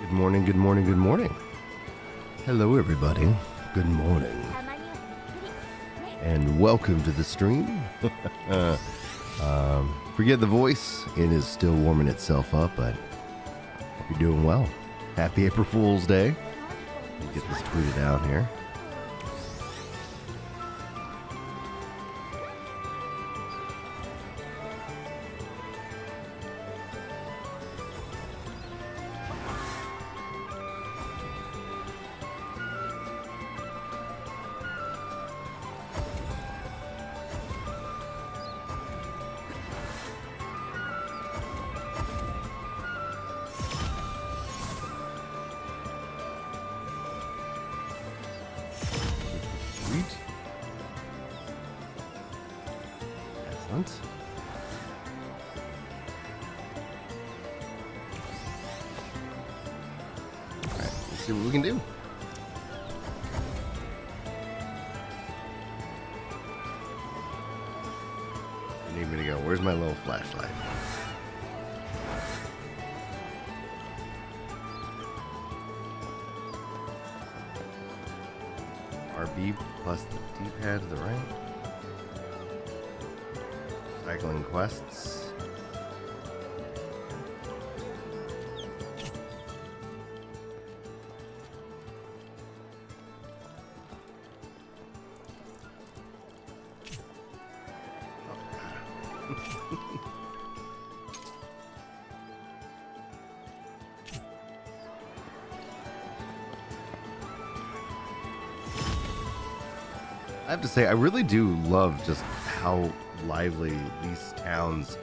Good morning, good morning, good morning. Hello, everybody. Good morning. And welcome to the stream. Forget the voice. It is still warming itself up, but hope you're doing well. Happy April Fool's Day. Let me get this tweeted out here. See what we can do. You need me to go. Where's my little flashlight? RB plus the D-pad to the right. Cycling quests. I have to say, I really do love just how lively these towns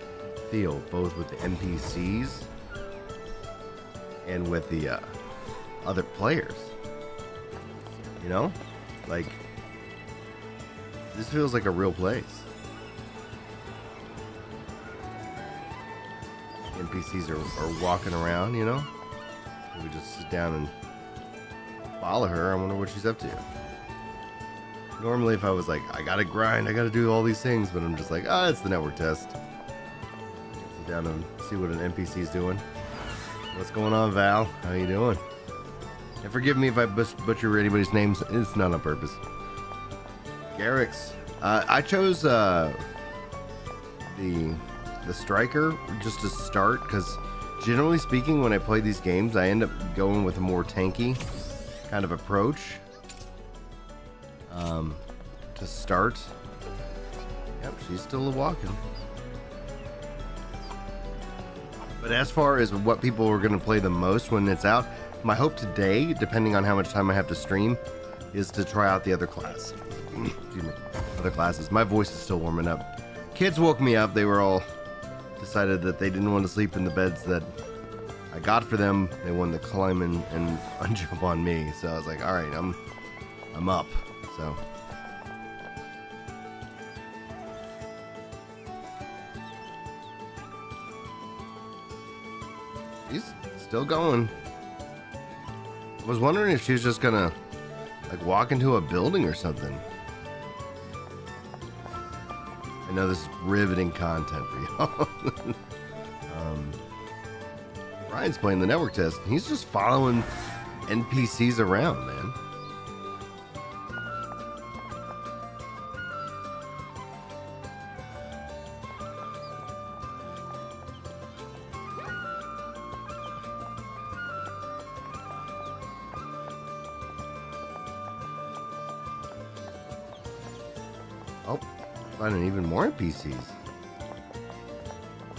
feel, both with the NPCs and with the other players. You know? Like, this feels like a real place. NPCs are walking around, you know? We just sit down and follow her. I wonder what she's up to. Normally, if I was like, I gotta grind, I gotta do all these things, but I'm just like, it's the network test. Sit down and see what an NPC's doing. What's going on, Val? How you doing? And forgive me if I butcher anybody's names. It's not on purpose. Garrix. I chose the striker just to start, because generally speaking, when I play these games, I end up going with a more tanky kind of approach. To start. Yep, she's still walking. But as far as what people are going to play the most when it's out, my hope today, depending on how much time I have to stream, is to try out the other class. Excuse me. Other classes. My voice is still warming up. Kids woke me up. They were all decided that they didn't want to sleep in the beds that I got for them. They wanted to climb and jump on me. So I was like, all right, I'm up. So he's still going. I was wondering if she was just gonna like walk into a building or something. I know this is riveting content for y'all. Ryan's playing the network test. He's just following NPCs around, man. Oh, finding even more NPCs.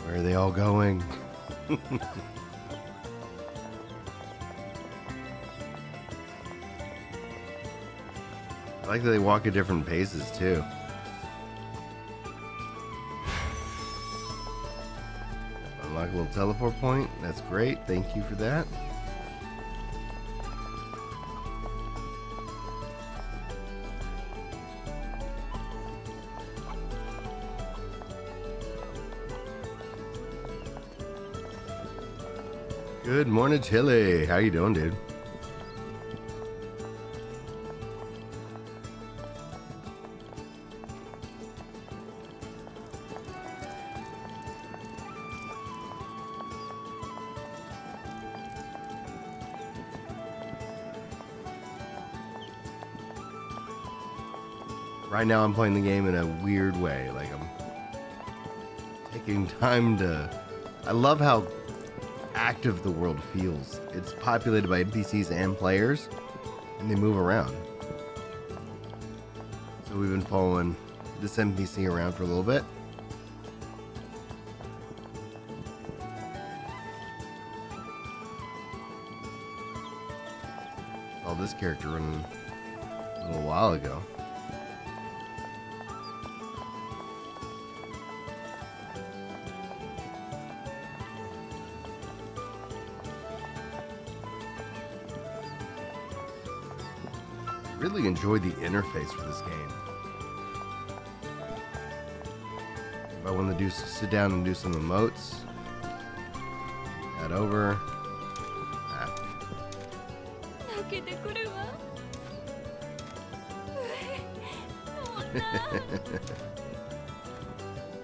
Where are they all going? I like that they walk at different paces too. Unlock a little teleport point. That's great. Thank you for that. Good morning, Chili. How you doing, dude? Right now I'm playing the game in a weird way. Like I'm taking time to... I love how active the world feels. It's populated by NPCs and players, and they move around. So we've been following this NPC around for a little bit. Saw this character running a little while ago. Really enjoyed the interface for this game. If I want to sit down and do some emotes, head over.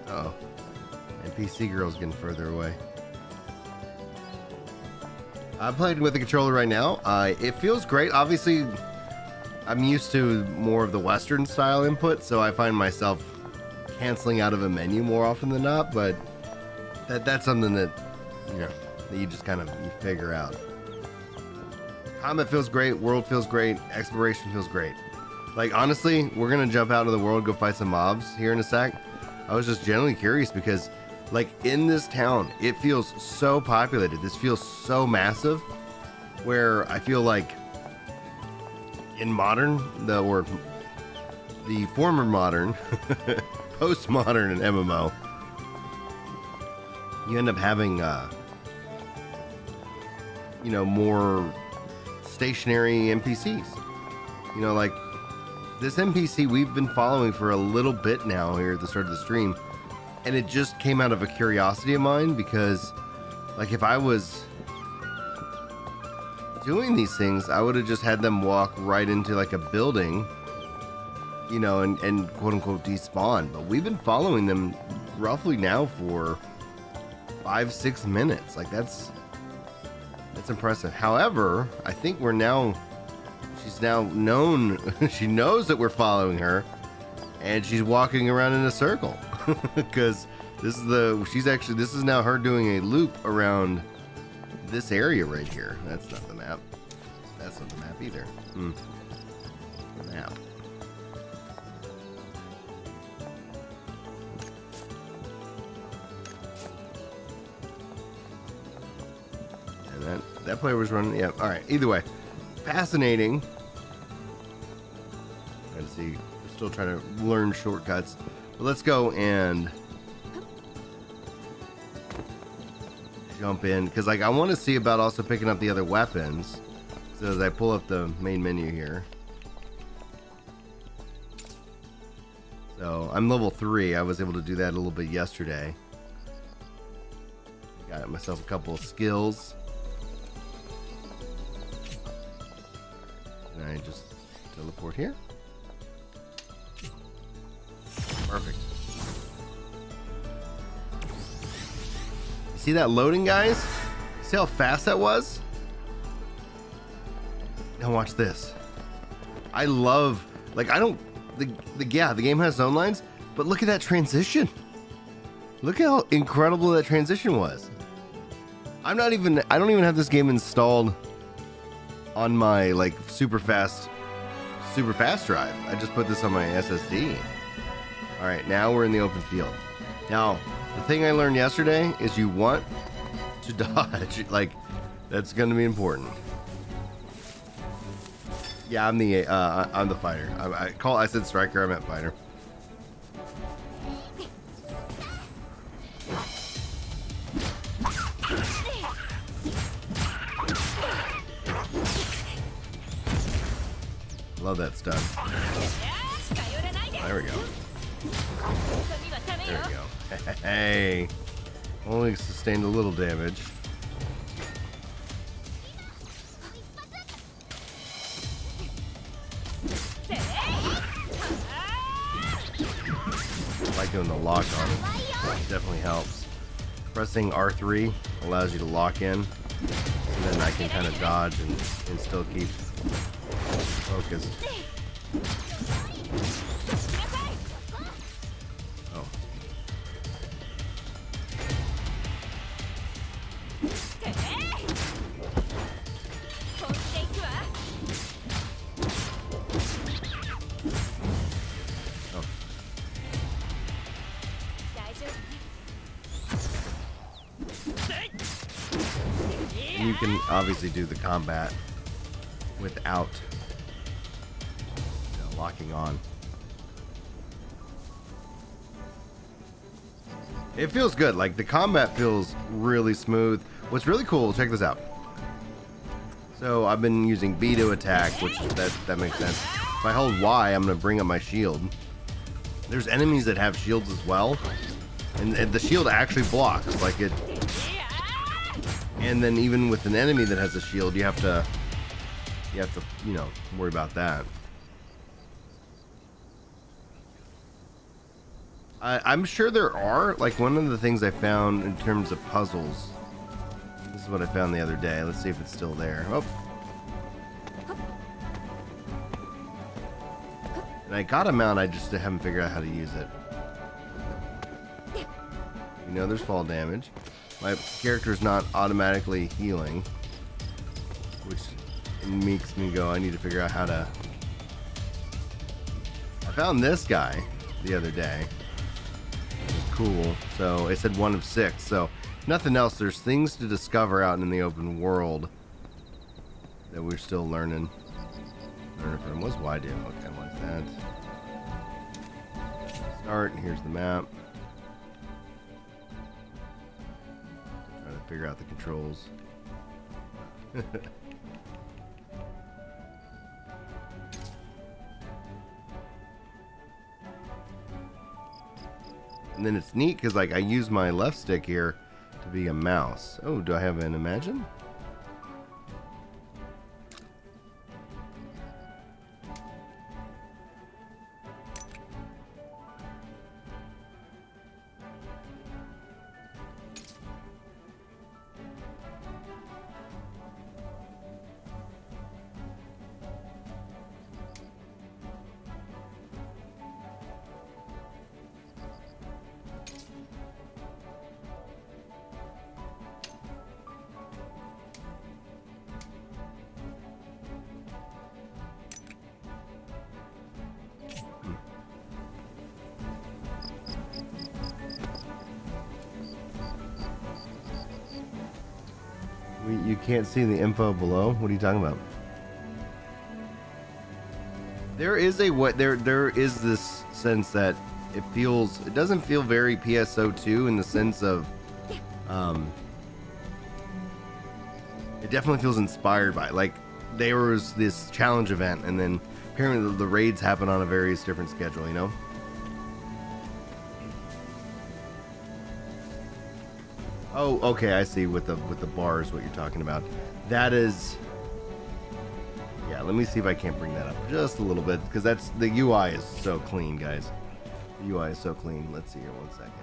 Oh, NPC girl's getting further away. I'm playing with the controller right now. It feels great. Obviously, I'm used to more of the Western style input, so I find myself canceling out of a menu more often than not, but that's something that, you know, that you just kind of you figure out. Combat feels great, world feels great, exploration feels great. Like, honestly, we're gonna jump out of the world, go fight some mobs here in a sec. I was just genuinely curious because, like, in this town, it feels so populated. This feels so massive, where I feel like in modern, the former modern, postmodern and MMO, you end up having, you know, more stationary NPCs. You know, like this NPC we've been following for a little bit now here at the start of the stream, and it just came out of a curiosity of mine because, like, if I was doing these things, I would have just had them walk right into like a building, you know, and quote unquote despawn. But we've been following them roughly now for 5-6 minutes. Like that's impressive. However, I think she's now known, she knows that we're following her, and she's walking around in a circle because this is now her doing a loop around this area right here. That's not the map. That's not the map either. Map. And that player was running. Yeah. All right. Either way, fascinating. Trying to see. We're still trying to learn shortcuts. But let's go and jump in, because like I want to see about also picking up the other weapons. So as I pull up the main menu here, so I'm level 3. I was able to do that a little bit yesterday. Got myself a couple of skills, and I just teleport here. Perfect. See that loading, guys? See how fast that was? Now watch this. I love, like, I don't, yeah, the game has zone lines, but look at that transition. Look how incredible that transition was. I don't even have this game installed on my, like, super fast drive. I just put this on my SSD. All right, now we're in the open field. Now, the thing I learned yesterday is you want to dodge. Like, that's going to be important. Yeah, I'm the fighter. I said striker. I meant fighter. Love that stuff. There we go. There we go. Hey, only sustained a little damage. I like doing the lock on it. It definitely helps. Pressing R3 allows you to lock in, and then I can kind of dodge and still keep focused. can obviously do the combat without locking on. It feels good. Like, the combat feels really smooth. What's really cool, check this out. So I've been using B to attack, which that makes sense. If I hold Y, I'm going to bring up my shield. There's enemies that have shields as well. And the shield actually blocks, like it. And then even with an enemy that has a shield, you have to, you know, worry about that. I'm sure there are, like, one of the things I found in terms of puzzles. This is what I found the other day. Let's see if it's still there. Oh. And I got a mount, I just haven't figured out how to use it. You know, there's fall damage. My character's not automatically healing, which makes me go, I need to figure out how to... I found this guy the other day. Cool. So it said 1 of 6. So nothing else. There's things to discover out in the open world that we're still learning. From. What's Y do? Okay, like that. Start. Here's the map. Trying to figure out the controls. And then it's neat because, like, I use my left stick here to be a mouse. Oh, do I have an Imagine? You can't see the info below? What are you talking about? There is a what there is this sense that it doesn't feel very PSO2 in the sense of it definitely feels inspired by it. Like, there was this challenge event and then apparently the raids happen on a various different schedule, you know? Oh, okay, I see. With the bars, what you're talking about. That is, yeah. Let me see if I can't bring that up just a little bit, because that's the UI is so clean, guys. The UI is so clean. Let's see here, 1 second.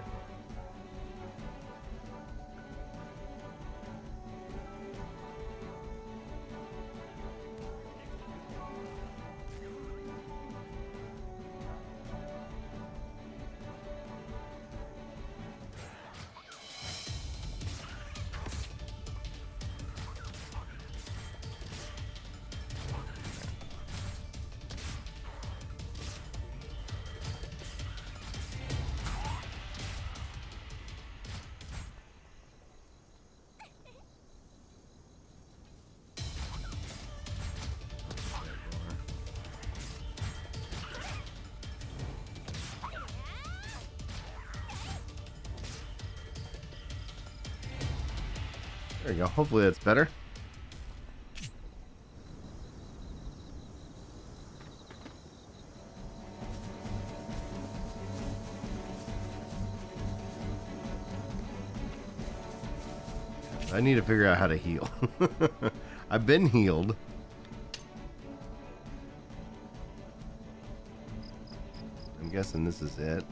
There you go. Hopefully that's better. I need to figure out how to heal. I've been healed. I'm guessing this is it.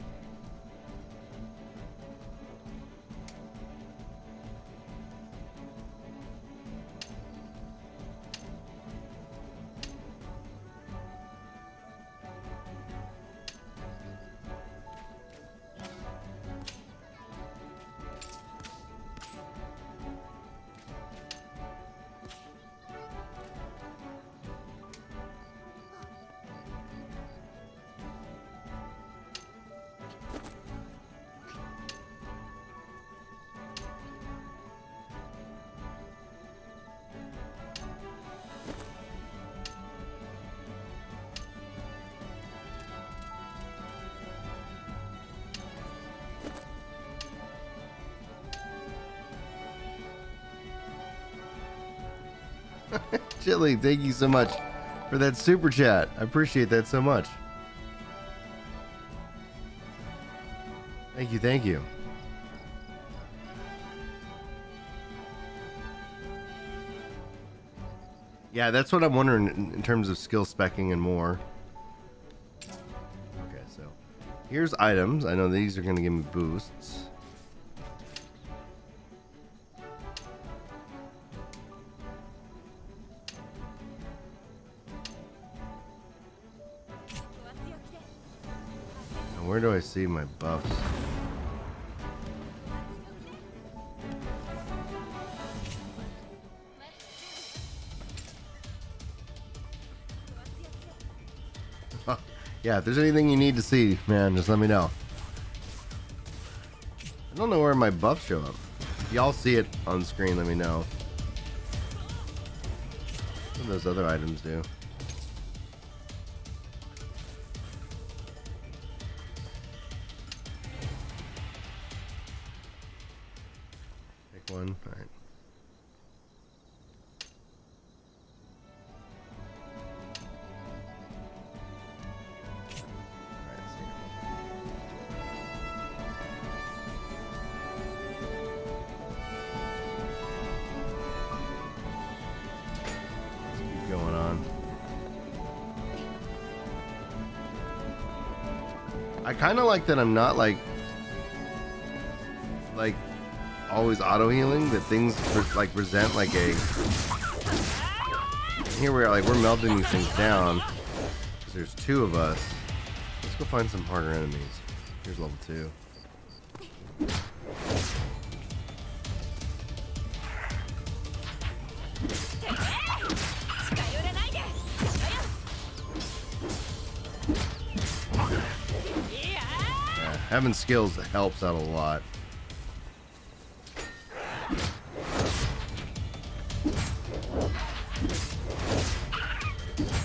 Chili, thank you so much for that super chat. I appreciate that so much. Thank you, thank you. Yeah, that's what I'm wondering in terms of skill specking and more. Okay, so here's items. I know these are going to give me boosts. Now, where do I see my buffs? Yeah, if there's anything you need to see, man, just let me know. I don't know where my buffs show up. If y'all see it on screen, let me know. What do those other items do? Pick one. All right. I kind of like that I'm not like always auto healing. That things like present like a. Here we are, like we're melting these things down because there's two of us. Let's go find some harder enemies. Here's level 2. Having skills helps out a lot.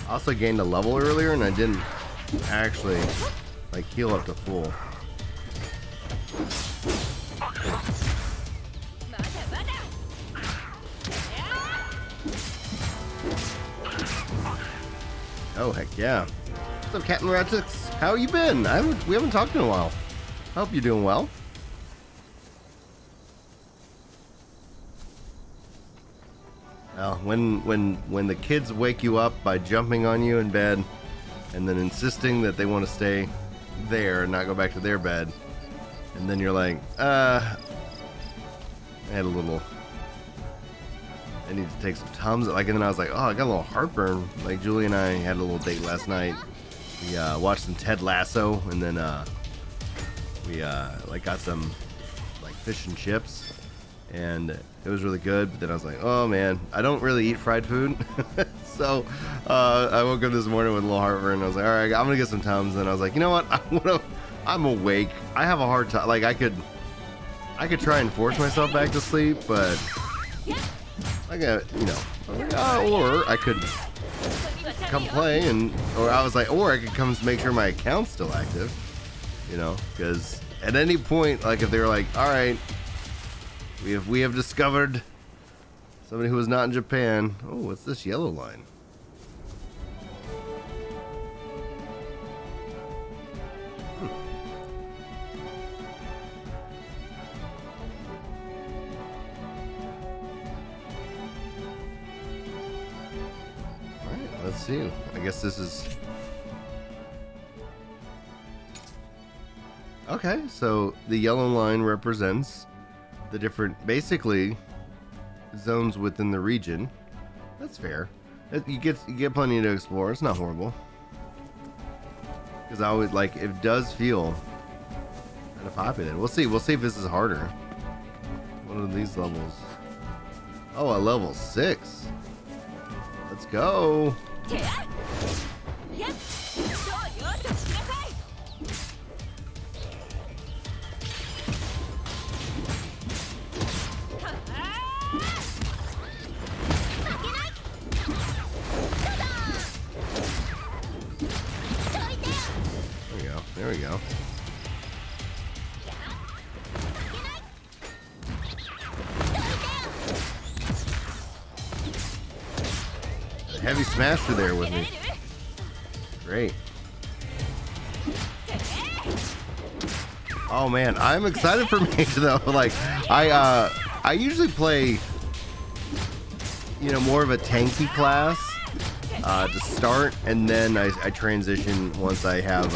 I also gained a level earlier and I didn't actually like heal up to full. Oh heck yeah. What's up, Captain Ratchets? How you been? We haven't talked in a while. I hope you're doing well. Well, when the kids wake you up by jumping on you in bed and then insisting that they want to stay there and not go back to their bed, and then you're like, I had a little, I need to take some Tums. Like, and then I was like, oh, I got a little heartburn. Like, Julie and I had a little date last night. We watched some Ted Lasso, and then we like got some like fish and chips, and it was really good. But then I was like, oh man, I don't really eat fried food. So I woke up this morning with a little heartburn, and I was like, all right, I'm gonna get some Tums. And I was like, you know what, I'm awake. I have a hard time. Like I could try and force myself back to sleep, but I got, you know, or I could come play, and or I was like, or I could come make sure my account's still active. You know, because at any point, like if they were like, all right, we have discovered somebody who was not in Japan. Oh, what's this yellow line? All right, let's see. I guess this is. Okay, so the yellow line represents the different, basically, zones within the region. That's fair. You get plenty to explore. It's not horrible. Because I always like, it does feel kind of populated. We'll see. We'll see if this is harder. What are these levels? Oh, a level 6. Let's go. There we go. Heavy smasher there with me. Great. Oh man, I'm excited for Mage though. Like I usually play, you know, more of a tanky class to start, and then I transition once I have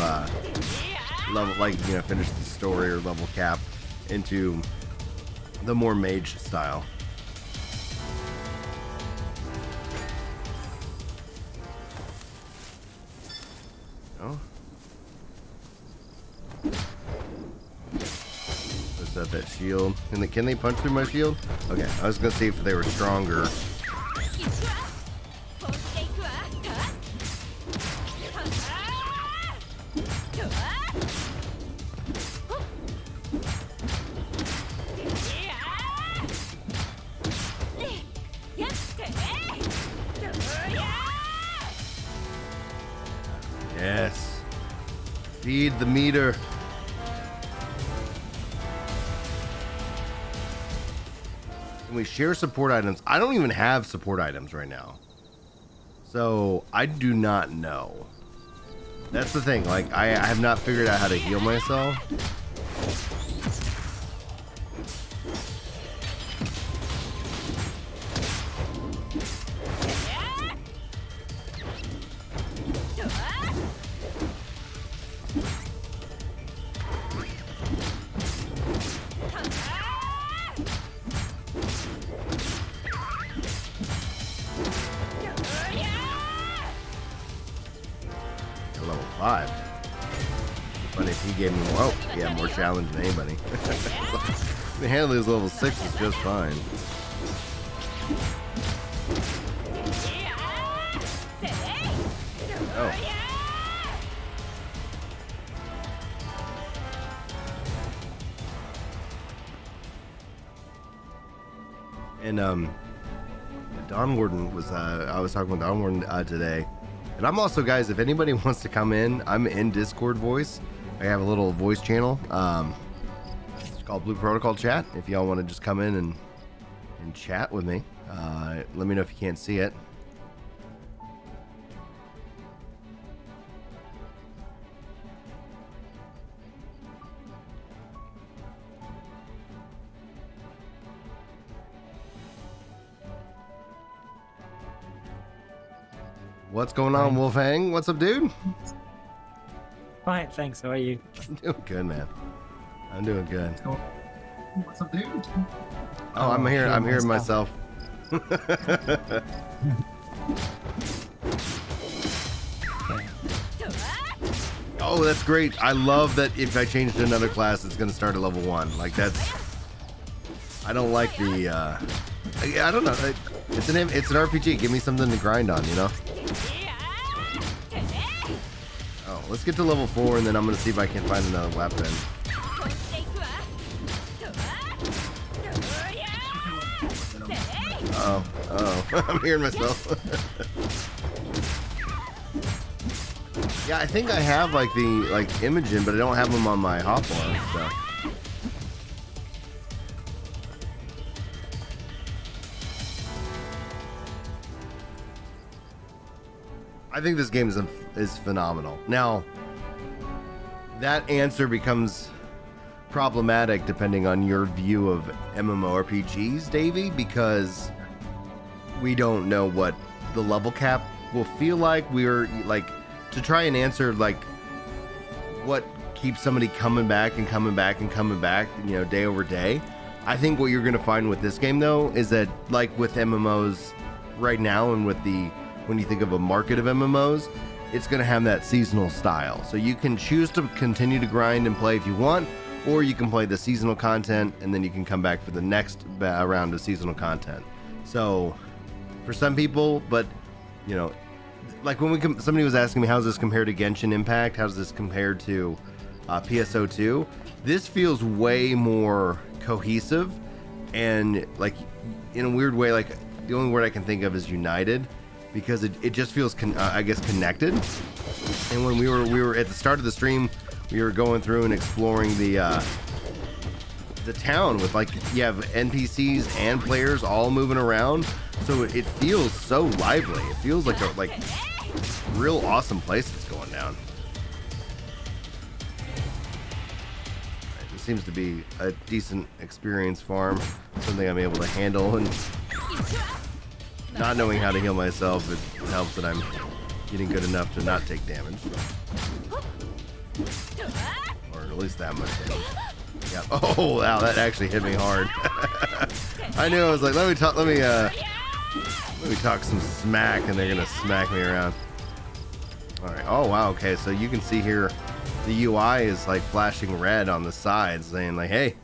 level, like, you know, finish the story or level cap into the more mage style. Oh. Is that shield? Can they punch through my shield? Okay, I was gonna see if they were stronger. Yes. Feed the meter. Can we share support items? I don't even have support items right now. So I do not know. That's the thing. Like, I have not figured out how to heal myself. Level 5. Funny if he gave me more. Oh, yeah, more challenge than anybody. The Handley's level 6 is just fine. Oh. And Dawn Warden was I was talking with Dawn Warden today. And I'm also, guys, if anybody wants to come in, I'm in Discord voice. I have a little voice channel. It's called Blue Protocol Chat. If y'all want to just come in and chat with me, let me know if you can't see it. What's going on, Wolfhang? What's up, dude? Fine, thanks. How are you? I'm doing good, man. I'm doing good. What's up, dude? Oh, I'm here. I'm hearing myself. Oh, that's great. I love that if I change to another class, it's going to start at level 1. Like, that's... I don't like the... I don't know. It's an RPG. Give me something to grind on, you know? Oh, let's get to level 4, and then I'm going to see if I can find another weapon. Oh, I'm hearing myself. Yeah, I think I have like the Imogen, but I don't have them on my Hawthorne. So. I think this game is phenomenal. Now, that answer becomes problematic depending on your view of MMORPGs, Davey, because we don't know what the level cap will feel like. We're like, to try and answer like what keeps somebody coming back and coming back and coming back, you know, day over day. I think what you're going to find with this game, though, is that like with MMOs right now, and with the, when you think of a market of MMOs, it's going to have that seasonal style. So you can choose to continue to grind and play if you want, or you can play the seasonal content and then you can come back for the next round of seasonal content. So for some people, but you know, like when somebody was asking me, how's this compared to Genshin Impact? How's this compared to PSO2? This feels way more cohesive, and like in a weird way, like the only word I can think of is united, because it just feels I guess connected. And when we were at the start of the stream, we were going through and exploring the town with, like, you have NPCs and players all moving around. So it feels so lively. It feels like a real awesome place that's going down. Right, this seems to be a decent experience farm. Something I'm able to handle, and not knowing how to heal myself, it helps that I'm getting good enough to not take damage. Or at least that much damage. Yeah. Oh wow, that actually hit me hard. I knew. I was like, let me talk some smack, and they're gonna smack me around. All right. Oh wow. Okay. So you can see here, the UI is like flashing red on the sides, saying like, "Hey,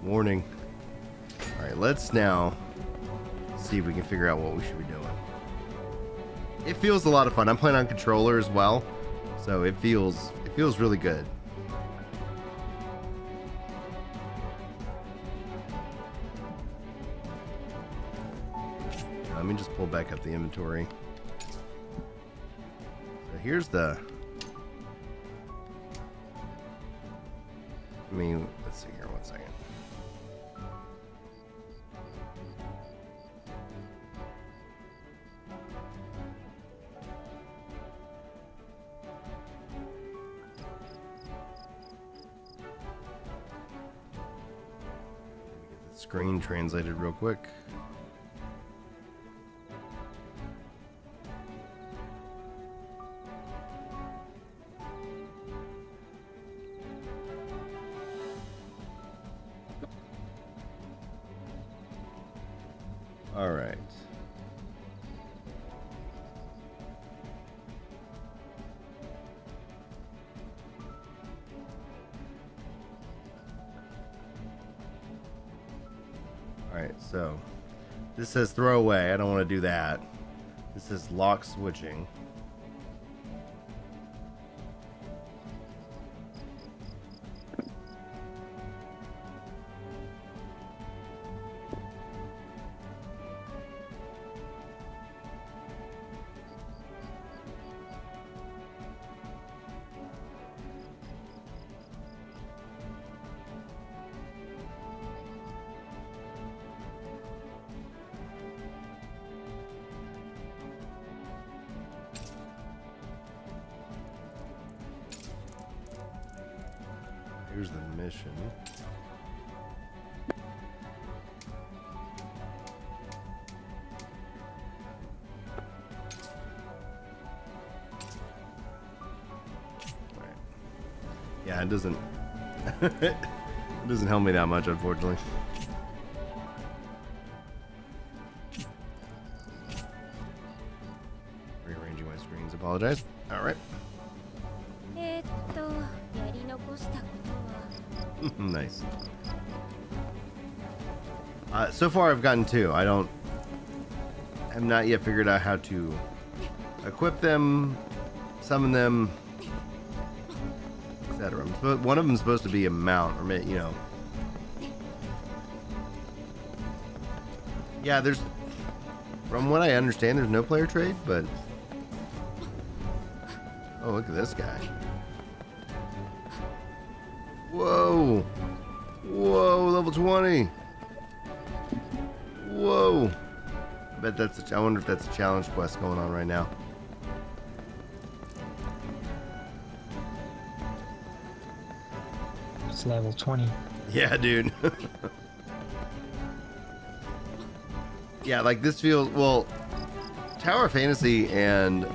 warning." All right. Let's now see if we can figure out what we should be doing. It feels a lot of fun. I'm playing on controller as well, so it feels really good. Let me just pull back up the inventory. So here's the... let's see here, 1 second. Get the screen translated real quick. All right. All right, so this says throw away. I don't want to do that. This says lock switching. Here's the mission. Right. Yeah, it doesn't it doesn't help me that much, unfortunately. Rearranging my screens, apologize. All right. Nice. So far I've gotten 2. I've not yet figured out how to equip them, summon them, etc. One of them is supposed to be a mount, or you know. Yeah, from what I understand, there's no player trade, but oh, look at this guy. Whoa! Whoa, level 20! Whoa! I bet I wonder if that's a challenge quest going on right now. It's level 20. Yeah, dude. Yeah, like this feels, well, Tower Fantasy and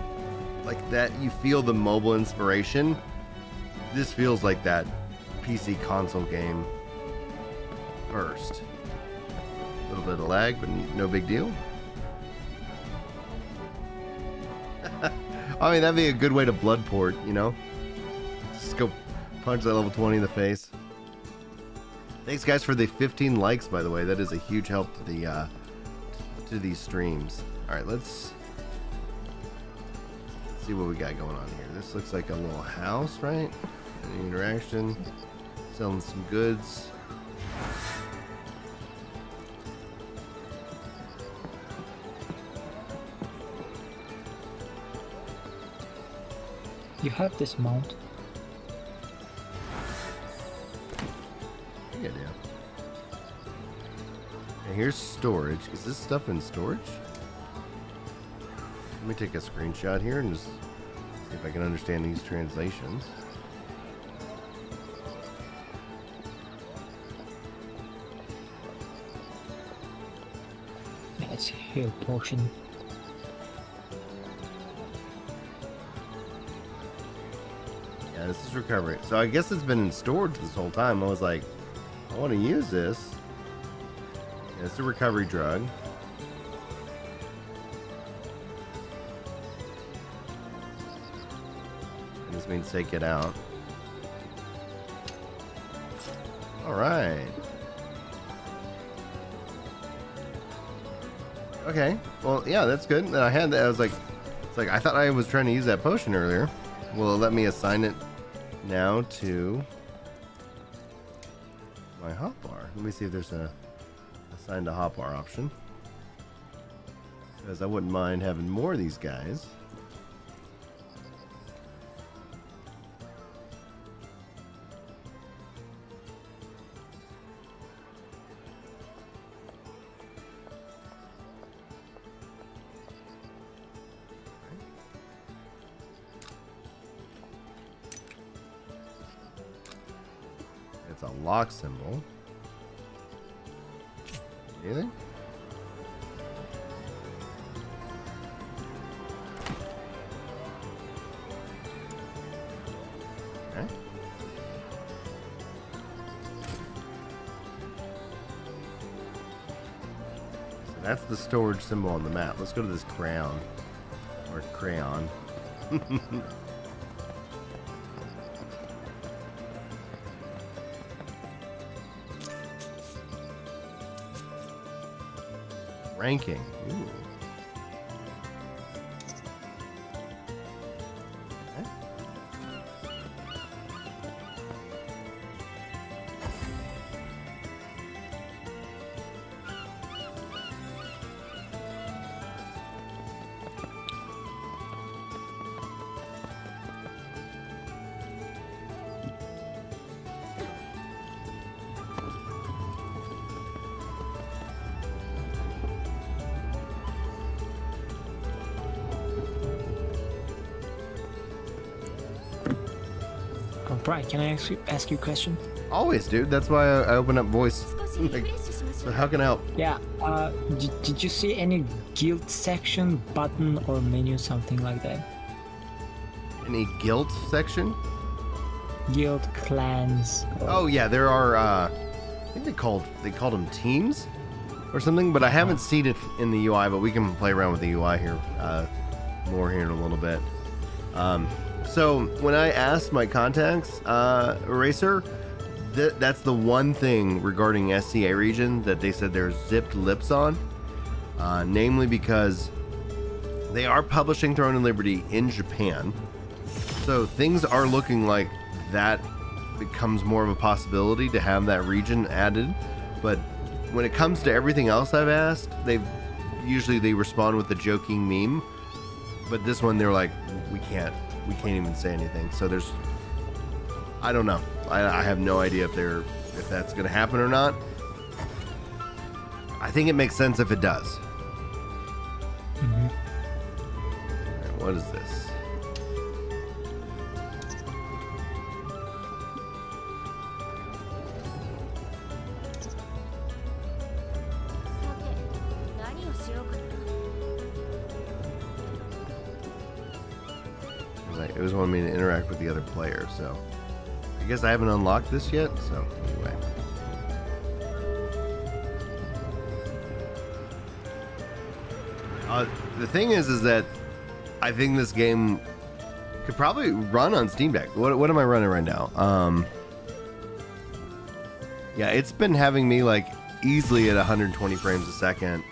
like that, you feel the mobile inspiration. This feels like that PC console game first. A little bit of lag, but no big deal. I mean, that'd be a good way to blood port, you know? Just go punch that level 20 in the face. Thanks, guys, for the 15 likes, by the way. That is a huge help to these streams. All right, let's see what we got going on here. This looks like a little house, right? Any interaction. Selling some goods. You have this mount. Yeah, I do. And here's storage. Is this stuff in storage? Let me take a screenshot here and just see if I can understand these translations. It's heal potion. Yeah, this is recovery. So I guess it's been in storage this whole time. I was like, I want to use this. Yeah, it's a recovery drug. And this means take it out. Alright. Okay. Well, yeah, that's good. And I had that. I was like, it's like I thought I was trying to use that potion earlier. Will it let me assign it now to my hotbar? Let me see if there's a assign to hotbar option. Because I wouldn't mind having more of these guys. It's a lock symbol. Anything? Okay. So that's the storage symbol on the map. Let's go to this crown. Or crayon. Ranking. Ooh. Okay. Oh, Brian, can I ask you a question? Always, dude. That's why I open up voice. Like, so how can I help? Yeah, did you see any guild section, button, or menu, something like that? Any guild section? Guild, clans. Oh yeah, there are. I think they called them teams, or something. But I haven't seen it in the UI. But we can play around with the UI here, more here in a little bit. So when I asked my contacts, Eraser, that's the one thing regarding SCA region that they said there's zipped lips on, namely because they are publishing Throne and Liberty in Japan. So things are looking like that becomes more of a possibility to have that region added. But when it comes to everything else I've asked, they respond with a joking meme. But this one, they're like, we can't even say anything. So I don't know. I have no idea if that's gonna happen or not. I think it makes sense if it does. Mm-hmm. Alright, what is this? It was wanting me to interact with the other player, so I guess I haven't unlocked this yet. So anyway, the thing is that I think this game could probably run on Steam Deck. What am I running right now? Yeah, it's been having me like easily at 120 frames a second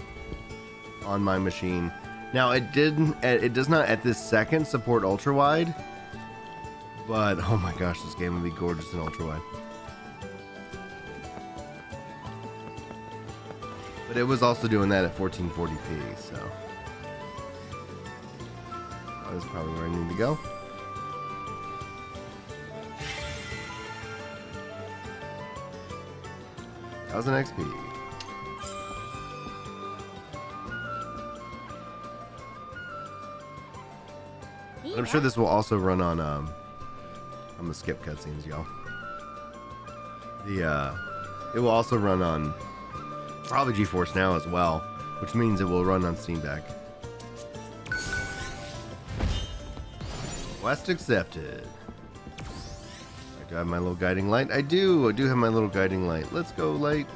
on my machine. Now it does not at this second support ultra wide, but oh my gosh, this game would be gorgeous in ultra wide. But it was also doing that at 1440p, so that was probably where I need to go. 1000 XP. But I'm sure this will also run on. I'm gonna skip cutscenes, y'all. It will also run on probably GeForce Now as well, which means it will run on Steam Deck. Quest accepted. Do I have my little guiding light? I do have my little guiding light. Let's go, light.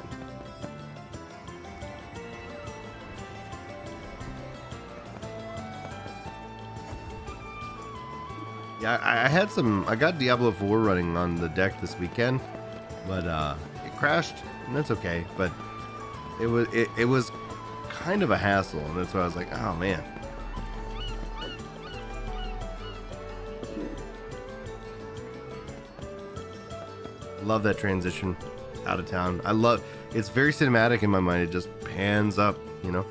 Yeah, I got Diablo 4 running on the deck this weekend, but it crashed, and that's okay. But it was kind of a hassle, and that's why I was like, oh man. Love that transition out of town. It's very cinematic in my mind. It just pans up, you know.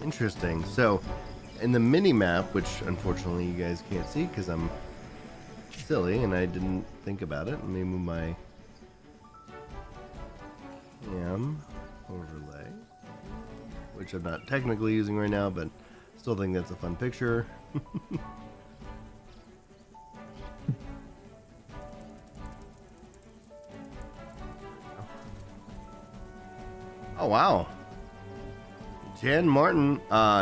Interesting. So, in the mini map, which unfortunately you guys can't see because I'm silly and I didn't think about it. Let me move my overlay, which I'm not technically using right now, but still think that's a fun picture. Oh wow. Jan Martin,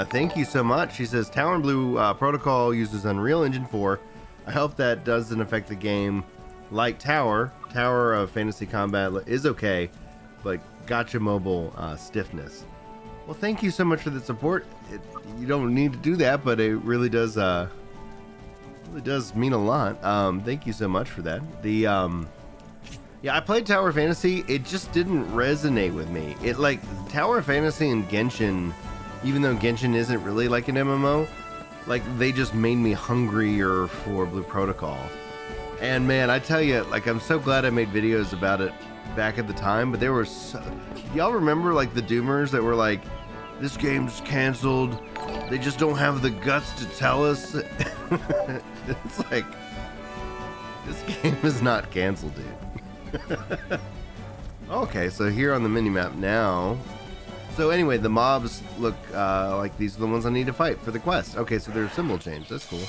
thank you so much. She says Tower and Blue Protocol uses Unreal Engine 4. I hope that doesn't affect the game. Like Tower of Fantasy Combat is okay, but Gacha Mobile stiffness. Well, thank you so much for the support. You don't need to do that, but it really does mean a lot. Thank you so much for that. Yeah, I played Tower Fantasy. It just didn't resonate with me. It like Tower Fantasy and Genshin, even though Genshin isn't really like an MMO, like they just made me hungrier for Blue Protocol. And man, I tell you, like I'm so glad I made videos about it back at the time. But there were y'all remember like the doomers that were like, this game's canceled. They just don't have the guts to tell us. It's like, this game is not canceled, dude. Okay, so here on the minimap now. So anyway, the mobs look like these are the ones I need to fight for the quest. Okay, so their symbol change. That's cool.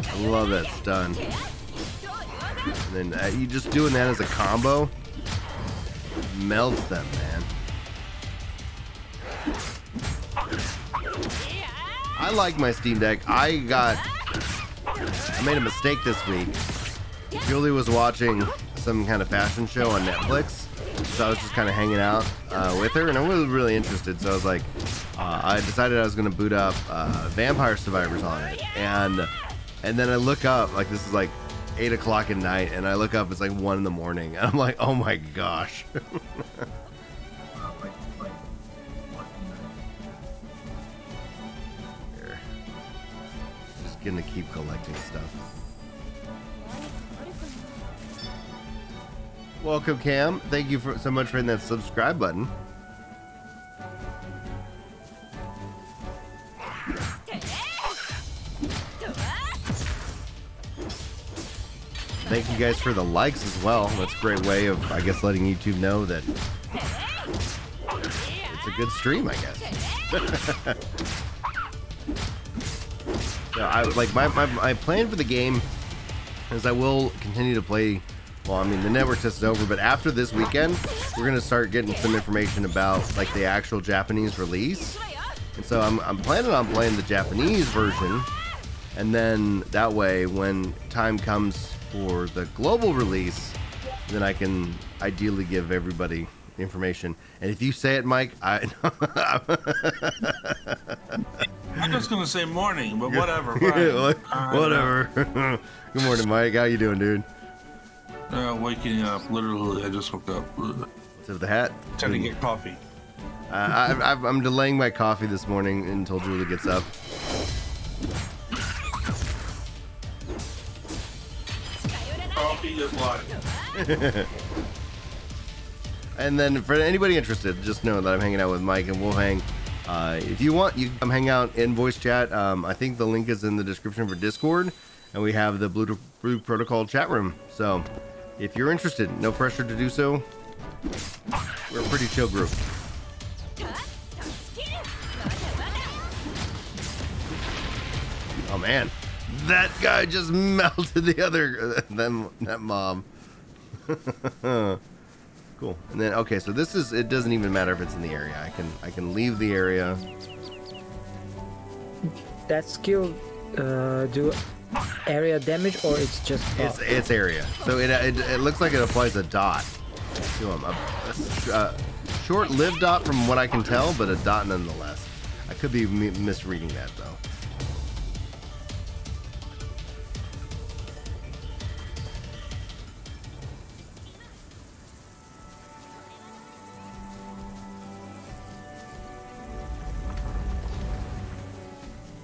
I love that stun. And then you just doing that as a combo melts them, man. I like my Steam Deck. I made a mistake this week. Julie was watching some kind of fashion show on Netflix, so I was just kind of hanging out with her, and I was really interested. So I was like, I decided I was going to boot up Vampire Survivors on it, and then I look up, like this is like 8 o'clock at night, and I look up, it's like 1 in the morning, and I'm like, oh my gosh. Here, just gonna keep collecting stuff. Welcome, Cam. Thank you so much for hitting that subscribe button. Thank you guys for the likes as well. That's a great way of, I guess, letting YouTube know that it's a good stream, I guess. So I like my plan for the game is I will continue to play. Well, I mean, the network test is over, but after this weekend, we're going to start getting some information about, like, the actual Japanese release. And so I'm planning on playing the Japanese version, and then that way, when time comes for the global release, then I can ideally give everybody information. And if you say it, Mike, I'm just going to say morning, but whatever. Whatever. Good morning, Mike. How you doing, dude? Waking up, literally. I just woke up. What's up with the hat? Trying to get coffee. I'm delaying my coffee this morning until Julie gets up. Coffee is life. And then for anybody interested, just know that I'm hanging out with Mike, and we'll hang. If you want, you can come hang out in voice chat. I think the link is in the description for Discord, and we have the Blue Protocol chat room. So if you're interested, no pressure to do so. We're a pretty chill group. Oh man, that guy just melted the other that mob. Cool. And then okay, so this is, it doesn't even matter if it's in the area. I can leave the area. That skill do area damage, or it's just buff? It's area. So it looks like it applies a dot to him. A short-lived dot from what I can tell, but a dot nonetheless. I could be misreading that though.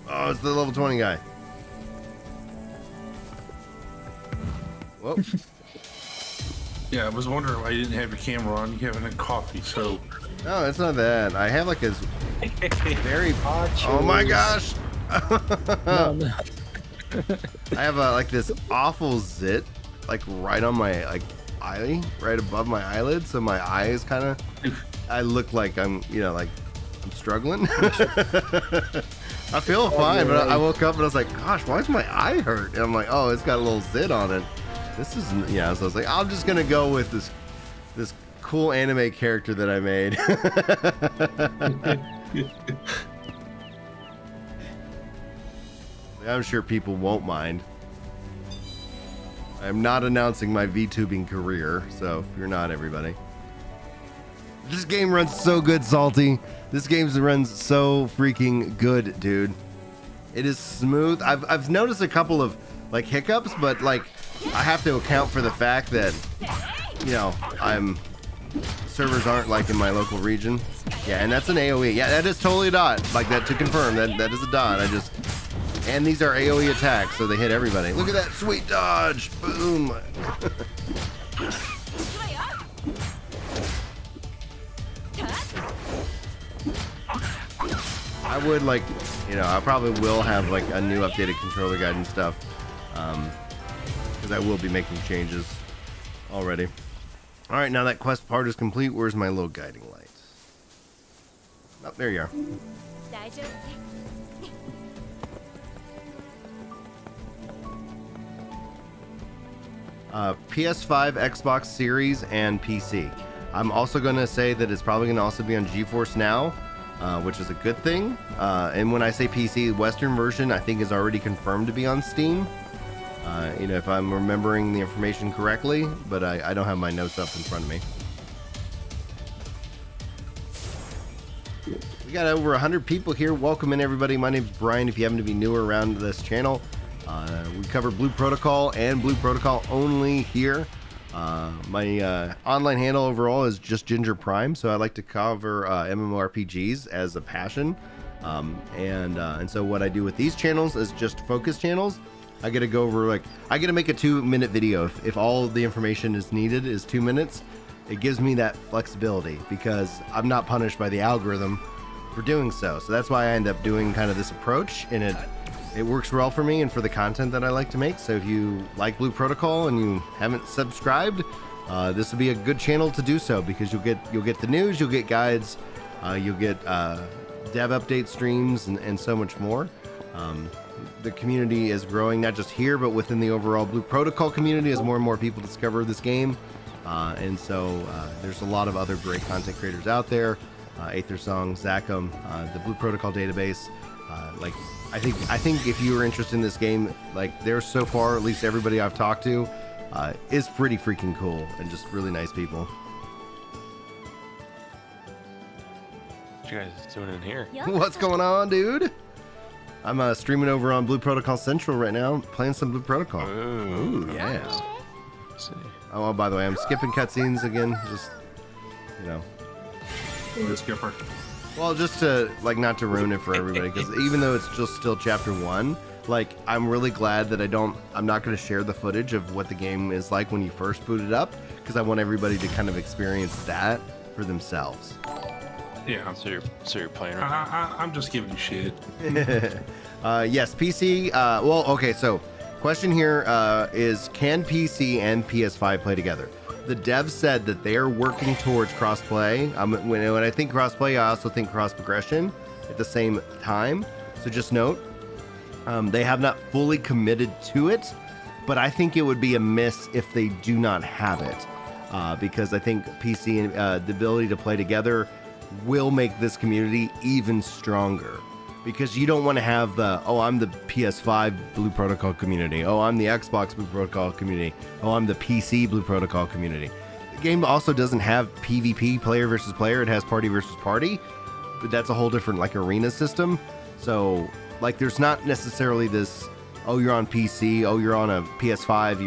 Oh, it's the level 20 guy. Whoa. Yeah, I was wondering why you didn't have your camera on. You haven't had coffee, so. No, it's not that. I have like a very. Oh my gosh! No, no. I have like this awful zit, like right on my eye, right above my eyelid. So my eye is kind of. I look like I'm, like I'm struggling. I feel fine, but I woke up and I was like, gosh, why does my eye hurt? And I'm like, oh, it's got a little zit on it. This is, yeah, so I was like, I'm just gonna go with this cool anime character that I made. I'm sure people won't mind. I'm not announcing my VTubing career, so you're not, everybody. This game runs so good, Salty. This game runs so freaking good, dude. It is smooth. I've noticed a couple of like hiccups, but like I have to account for the fact that servers aren't like in my local region. Yeah, and that's an AoE. Yeah, that is totally a dot. Like that, to confirm that is a dot. And these are AoE attacks, so they hit everybody. Look at that sweet dodge. Boom. I would like, I probably will have like a new updated controller guide and stuff, because I will be making changes already. All right, now that quest part is complete, where's my little guiding light? Oh, there you are. PS5, Xbox Series, and PC. I'm also going to say that it's probably going to also be on GeForce Now, which is a good thing. And when I say PC, Western version I think is already confirmed to be on Steam. If I'm remembering the information correctly, but I don't have my notes up in front of me. We got over 100 people here. Welcome in, everybody. My name's Brian. If you happen to be newer around this channel, we cover Blue Protocol and Blue Protocol only here. My online handle overall is just Ginger Prime, so I like to cover MMORPGs as a passion. And so what I do with these channels is just focus channels. I get to go over, I get to make a 2-minute video. If all the information is needed is 2 minutes, it gives me that flexibility because I'm not punished by the algorithm for doing so. So that's why I end up doing kind of this approach, and it works well for me and for the content that I like to make. So if you like Blue Protocol and you haven't subscribed, this will be a good channel to do so, because you'll get the news, you'll get guides, you'll get dev update streams, and so much more. The community is growing, not just here, but within the overall Blue Protocol community as more and more people discover this game. And so there's a lot of other great content creators out there. Aethersong, Zachem, the Blue Protocol database. I think if you are interested in this game, there's so far, at least everybody I've talked to, is pretty freaking cool and just really nice people. What you guys doing in here? What's going on, dude? I'm streaming over on Blue Protocol Central right now, playing some Blue Protocol. Ooh, yeah. Let's see. Oh, by the way, I'm skipping cutscenes again, just, Skipper. Well, just to, not to ruin it for everybody, because even though it's just still chapter 1, Like, I'm really glad that I'm not going to share the footage of what the game is like when you first boot it up, because I want everybody to kind of experience that for themselves. Yeah. So you're playing. I'm just giving you shit. Yes, PC. Well, okay. So, question here is: can PC and PS5 play together? The devs said that they are working towards crossplay. When I think crossplay, I also think cross progression at the same time. So just note, they have not fully committed to it, but I think it would be a miss if they do not have it, because I think PC and the ability to play together will make this community even stronger. Because you don't want to have I'm the PS5 Blue Protocol community. Oh, I'm the Xbox Blue Protocol community. Oh, I'm the PC Blue Protocol community. The game also doesn't have PvP, player versus player. It has party versus party, but that's a whole different like arena system. So like, there's not necessarily this, oh, you're on PC, oh, you're on a PS5,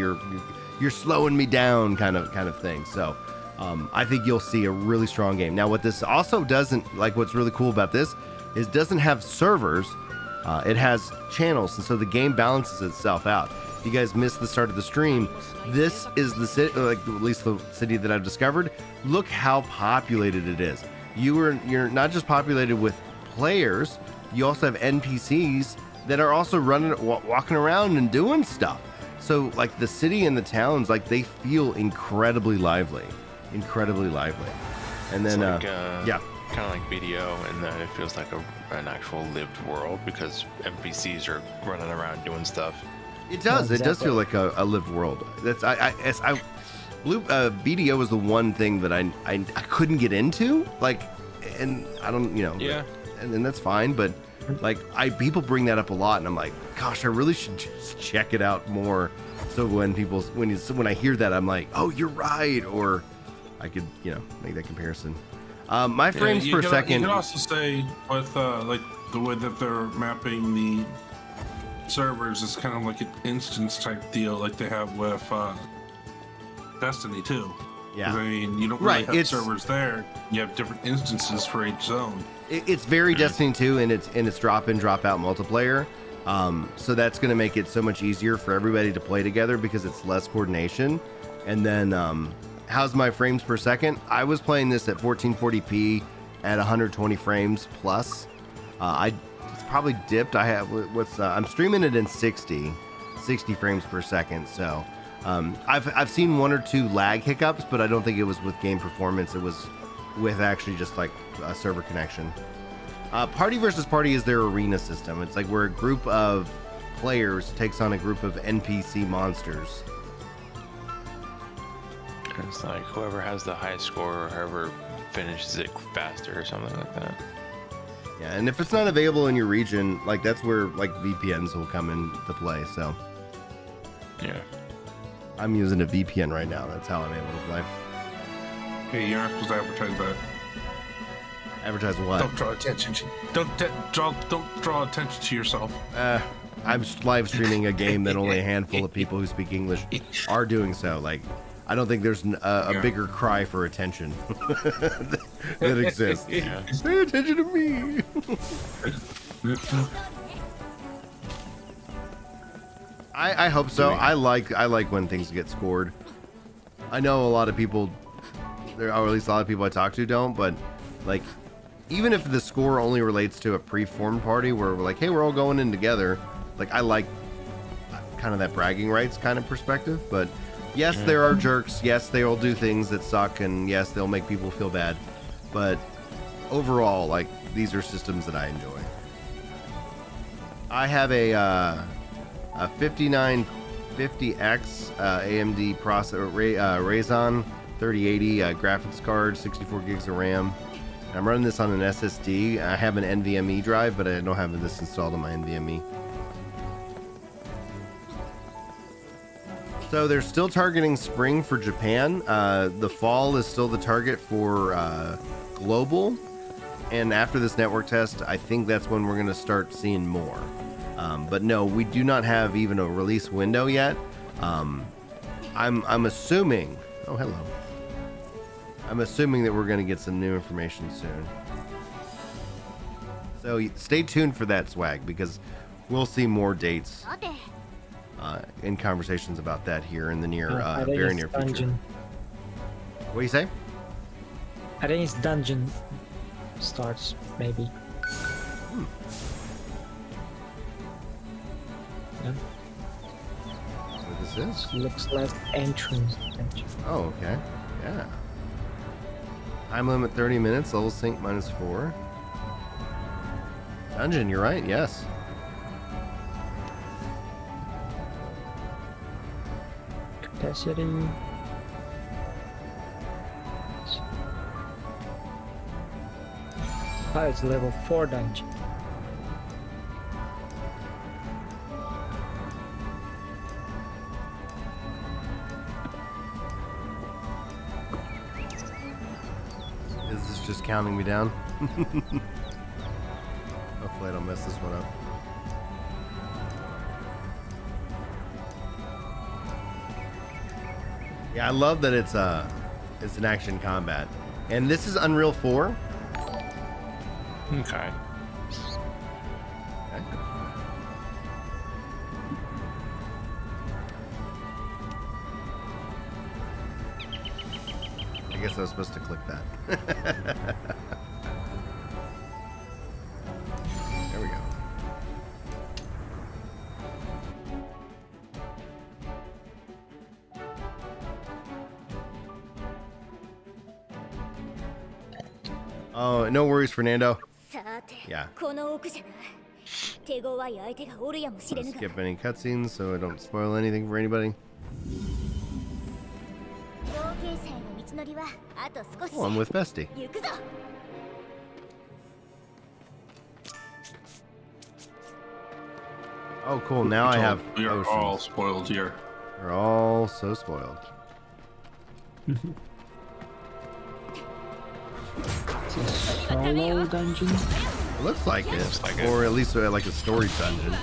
you're slowing me down kind of thing. So I think you'll see a really strong game. Now, what this also doesn't, like, what's really cool about this is it doesn't have servers, it has channels, and so the game balances itself out. If you guys missed the start of the stream, this is the city, like at least the city that I've discovered. Look how populated it is. You're not just populated with players, you also have NPCs that are also walking around and doing stuff. So like the city and the towns, like they feel incredibly lively. And then yeah. Kind of like BDO in that it feels like an actual lived world because NPCs are running around doing stuff. It does. It does feel like a lived world. That's BDO was the one thing that I couldn't get into. Like, and I don't, Yeah. And that's fine. But like, people bring that up a lot, and I'm like, gosh, I really should just check it out more. So when I hear that, I'm like, oh, you're right, or I could make that comparison. My frames per second. You can also say with like the way that they're mapping the servers is kind of like an instance type deal, like they have with Destiny 2. Yeah. I mean, you don't really have servers there. You have different instances for each zone. It's very Destiny 2, and it's drop in, drop out multiplayer. So that's going to make it so much easier for everybody to play together because it's less coordination. And then how's my frames per second? I was playing this at 1440p at 120 frames plus. It's probably dipped. I'm streaming it in 60 frames per second. So I've seen one or two lag hiccups, but I don't think it was with game performance. It was with actually just like a server connection. Party versus party is their arena system. It's like where a group of players takes on a group of NPC monsters. It's like whoever has the highest score or whoever finishes it faster or something like that. Yeah, and if it's not available in your region, like that's where like VPNs will come into play. So yeah, I'm using a VPN right now. That's how I'm able to play. Hey, you're not supposed to advertise that. Advertise what? Don't draw attention. Don't draw attention to yourself. I'm live streaming a game that only a handful of people who speak English are doing so. Like, I don't think there's a bigger cry for attention that exists. Yeah. Pay attention to me. I hope so. I like when things get scored. I know a lot of people, or at least a lot of people I talk to don't, but like, even if the score only relates to a pre-formed party where we're like, hey, we're all going in together, like I like kind of that bragging rights kind of perspective. But yes, there are jerks. Yes, they'll do things that suck, and yes, they'll make people feel bad. But overall, like, these are systems that I enjoy. I have a 5950X AMD processor, Ryzen 3080 graphics card, 64 gigs of RAM. I'm running this on an SSD. I have an NVMe drive, but I don't have this installed on my NVMe. So they're still targeting spring for Japan. The fall is still the target for global. And after this network test, I think that's when we're going to start seeing more. But no, we do not have even a release window yet. I'm assuming... Oh, hello. I'm assuming that we're going to get some new information soon. So stay tuned for that, Swag, because we'll see more dates in conversations about that here in the very near future. Dungeon. What do you say? I think it's dungeon starts, maybe. Yeah. What this is? Looks like entrance. Oh, okay. Yeah. Time limit 30 minutes, level sync -4. Dungeon, you're right, yes. Capacity. Oh, it's level 4 dungeon. Is this just counting me down? Hopefully I don't mess this one up. Yeah, I love that it's an action combat. And this is Unreal 4. Okay. I guess I was supposed to click that. There we go. Oh, no worries, Fernando. Yeah. Let's skip any cutscenes so I don't spoil anything for anybody. Oh, I'm with Vesti. Oh, cool. Now I have We are potions. all spoiled here. We're all so spoiled. It's a solo dungeon. It looks like it. Looks like it. Or at least like a story dungeon.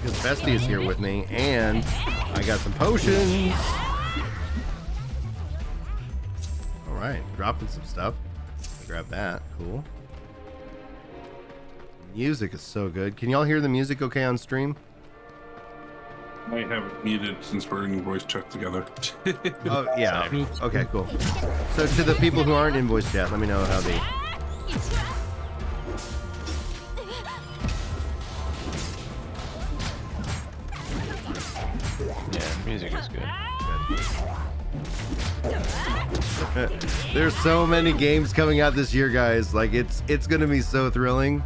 Because Vesti is here with me, and I got some potions. Alright, dropping some stuff. Grab that. Cool. Music is so good. Can y'all hear the music okay on stream? I have it muted since we're in voice chat together. Oh, yeah. Me too. Okay, cool. So to the people who aren't in voice chat, let me know how they... Yeah, music is good. There's so many games coming out this year, guys. Like, it's gonna be so thrilling.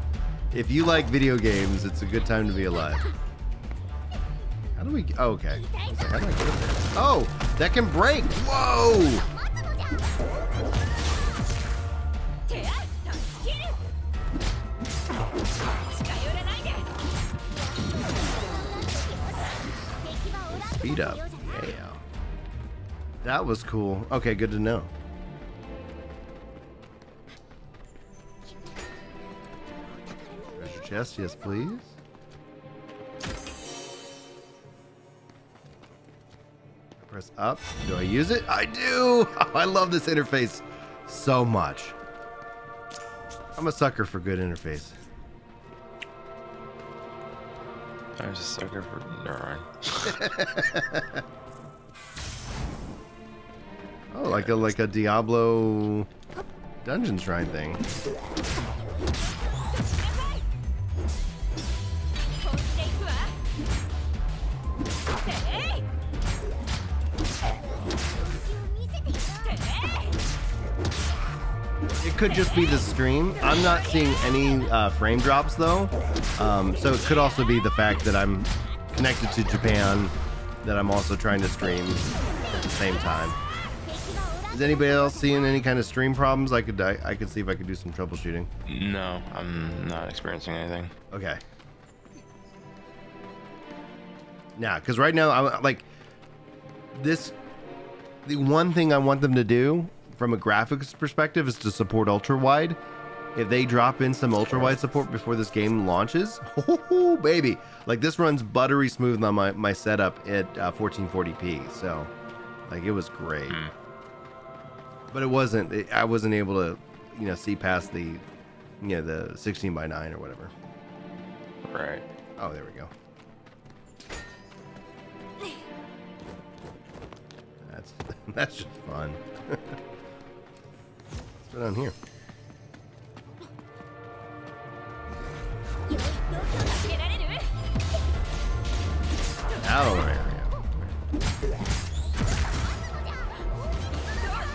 If you like video games, it's a good time to be alive. How do we... Oh, okay. I was like, how do I get up there? Oh, that can break. Whoa! Speed up. Yeah. That was cool. Okay, good to know. Treasure chest, yes, please. Press up. Do I use it? I do! I love this interface so much. I'm a sucker for good interface. I was a sucker for never mind. Oh, like a Diablo dungeon shrine thing. It could just be the stream. I'm not seeing any frame drops though. So it could also be the fact that I'm connected to Japan, that I'm also trying to stream at the same time. Is anybody else seeing any kind of stream problems? I could see if I could do some troubleshooting. No, I'm not experiencing anything. Okay. Nah, because right now I'm like this. The one thing I want them to do from a graphics perspective is to support ultra wide. If they drop in some ultra wide support before this game launches, oh baby, like this runs buttery smooth on my setup at 1440p. So, like it was great. But it wasn't. I wasn't able to, see past the, the 16:9 or whatever. Right. Oh, there we go. That's just fun. What's going on here? Battle area.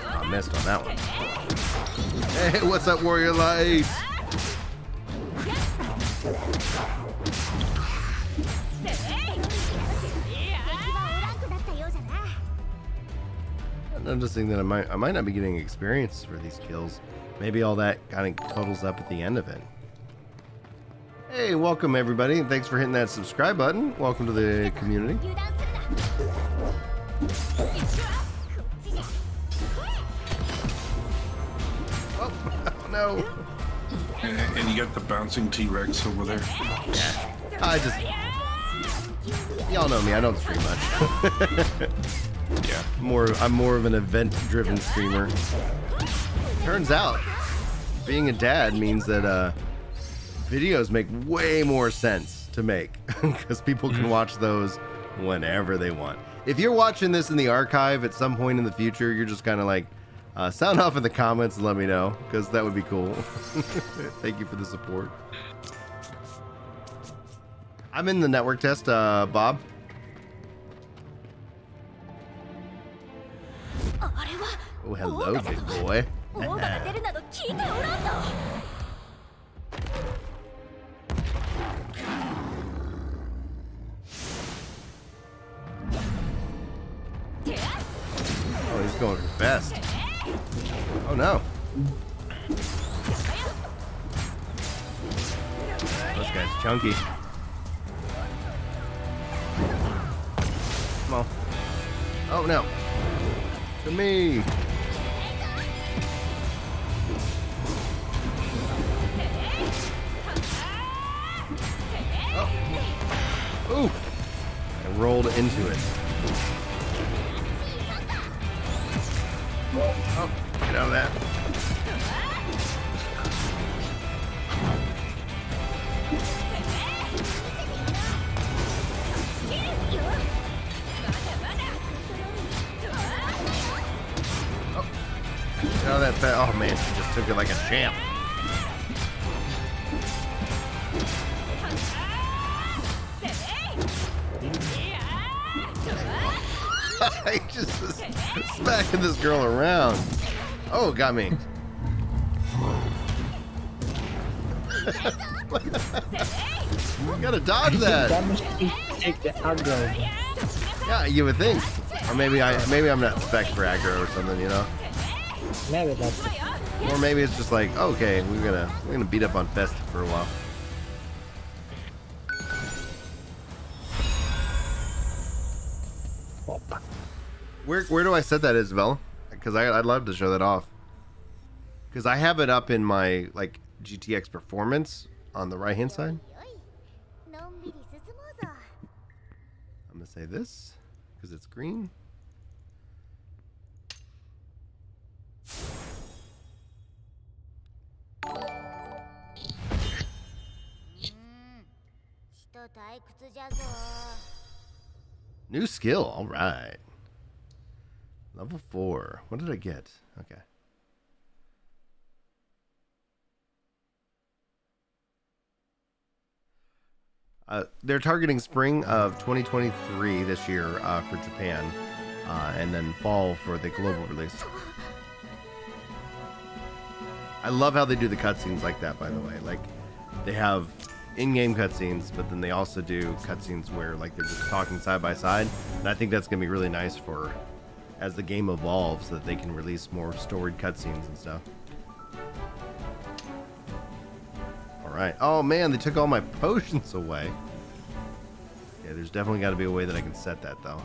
Oh, I missed on that one. Hey, what's up, Warrior Light? I'm noticing that I might not be getting experience for these kills. Maybe all that kind of totals up at the end of it. Hey, welcome everybody, and thanks for hitting that subscribe button. Welcome to the community. Oh, oh no. And you got the bouncing T-Rex over there. Y'all know me, I don't stream much. Yeah. I'm more of an event-driven streamer. Turns out, being a dad means that videos make way more sense to make because people can watch those whenever they want. If you're watching this in the archive at some point in the future, you're just kind of like, sound off in the comments and let me know, because that would be cool. Thank you for the support. I'm in the network test, Bob. Oh, hello, big boy. Oh, he's going fast. Oh no. This guy's chunky. Come on. Oh no. To me. Oh. Ooh. I rolled into it. Oh, get out of that. Oh, get out of that fat. Oh man, she just took it like a champ. I just smacking this girl around. Oh, got me. Gotta dodge that. Take the aggro. Yeah, you would think. Or maybe I'm not spec for aggro or something, you know. Maybe that's it. Or maybe it's just like, okay, we're gonna beat up on Festive for a while. Where do I set that, Isabella? Because I'd love to show that off. Because I have it up in my like GTX performance on the right hand side. I'm gonna say this because it's green. New skill, all right. Level 4. What did I get? Okay. They're targeting spring of 2023 this year for Japan, and then fall for the global release. I love how they do the cutscenes like that, by the way. Like, they have in-game cutscenes, but then they also do cutscenes where like they're just talking side by side, and I think that's gonna be really nice for as the game evolves, so that they can release more storied cutscenes and stuff. All right. Oh man, they took all my potions away. Yeah, there's definitely got to be a way that I can set that though.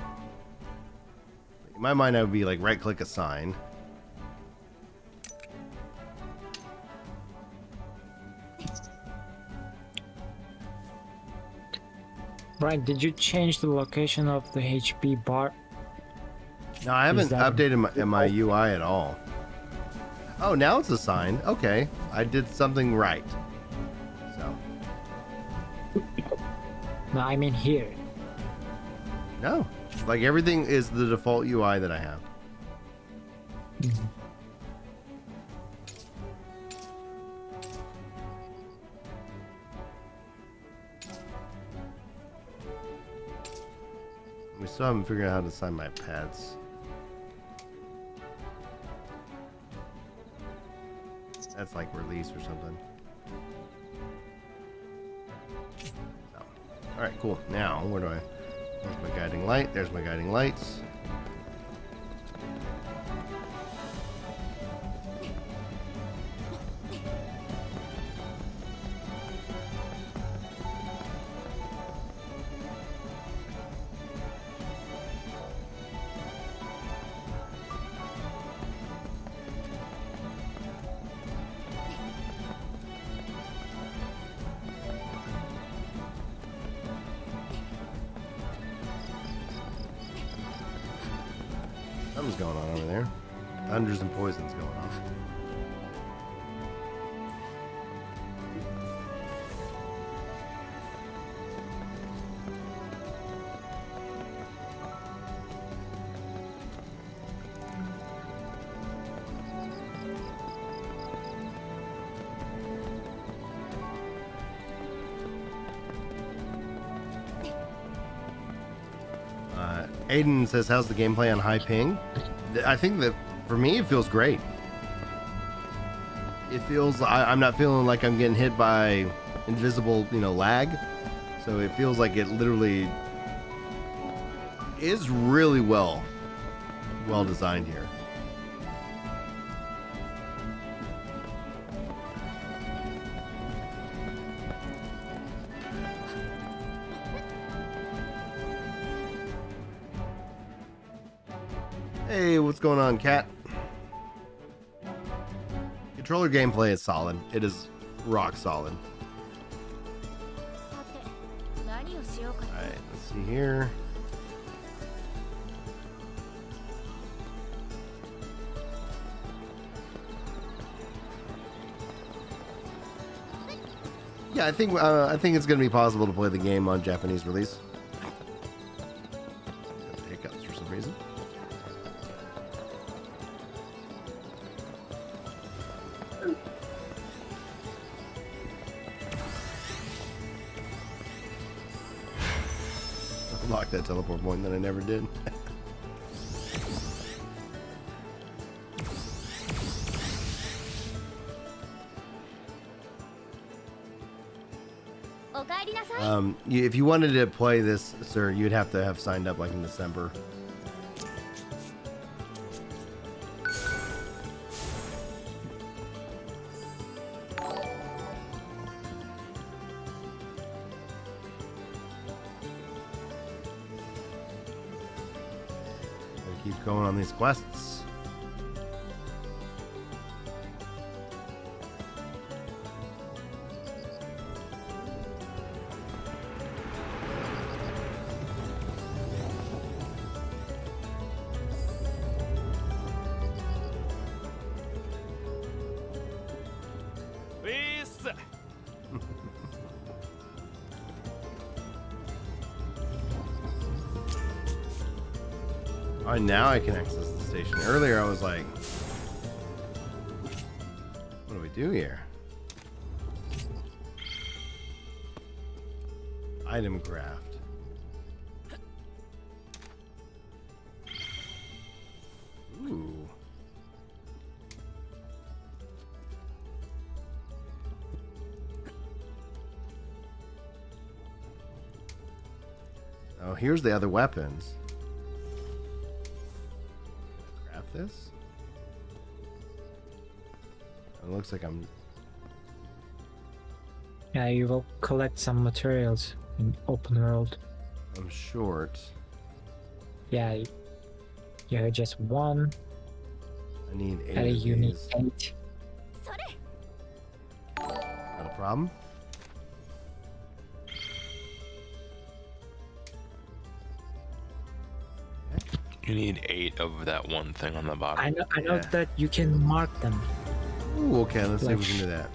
In my mind, I would be like right-click assign. Brian, did you change the location of the HP bar? No, I haven't updated my UI at all. Oh, now it's assigned. Okay, I did something right. So No, I mean here. No, like everything is the default UI that I have. We still haven't figured out how to assign my pets. That's like release or something. No. All right, cool. Now, where do I? There's my guiding light. There's my guiding lights. Something's going on over there. Thunders and poisons going on. Aiden says, how's the gameplay on high ping? I think that for me, it feels great. It feels, I'm not feeling like I'm getting hit by invisible, lag. So it feels like it literally is really well designed here. Hey, what's going on, Cat? Controller gameplay is solid. It is rock solid. Alright, let's see here. Yeah, I think it's gonna be possible to play the game on Japanese release. Hiccups for some reason. Lock that teleport point that I never did. If you wanted to play this, sir, you'd have to have signed up like in December. Keep going on these quests. Oh, now I can access the station. Earlier I was like, what do we do here? Item craft. Ooh. Oh, here's the other weapons. This? It looks like I'm... Yeah, you will collect some materials in open world. I'm short. Yeah, you have just one. I need 8 And of you need these. 8. Not a problem. You need 8 of that one thing on the bottom. I know Yeah. that you can mark them. Ooh, okay, let's see if we can do that.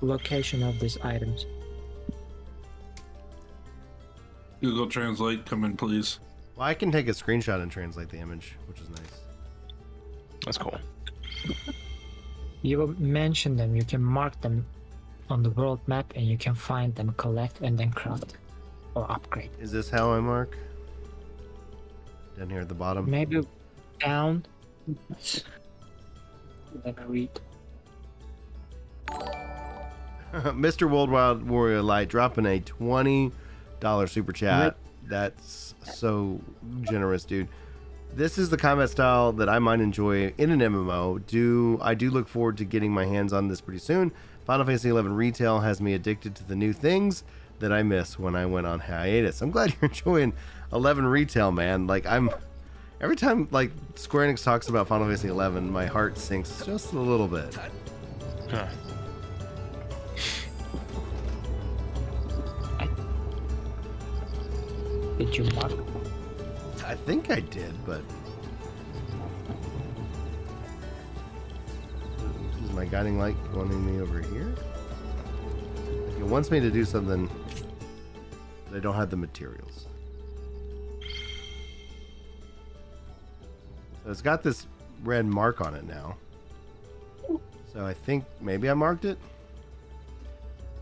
Location of these items. Google Translate, come in, please. Well, I can take a screenshot and translate the image, which is nice. That's cool. You mention them, you can mark them on the world map and you can find them, collect, and then craft or upgrade. Is this how I mark? Down here at the bottom? Maybe down. Let me read. Mr. Worldwide Warrior Light dropping a $20 super chat. That's so generous, dude. This is the combat style that I might enjoy in an MMO. I do look forward to getting my hands on this pretty soon. Final Fantasy XI Retail has me addicted to the new things that I missed when I went on hiatus. I'm glad you're enjoying 11 Retail, man. Like, every time like Square Enix talks about Final Fantasy XI, my heart sinks just a little bit. Huh. Did you mark? I think I did, but is my guiding light wanting me over here? It wants me to do something, but I don't have the materials. So it's got this red mark on it now. So I think maybe I marked it.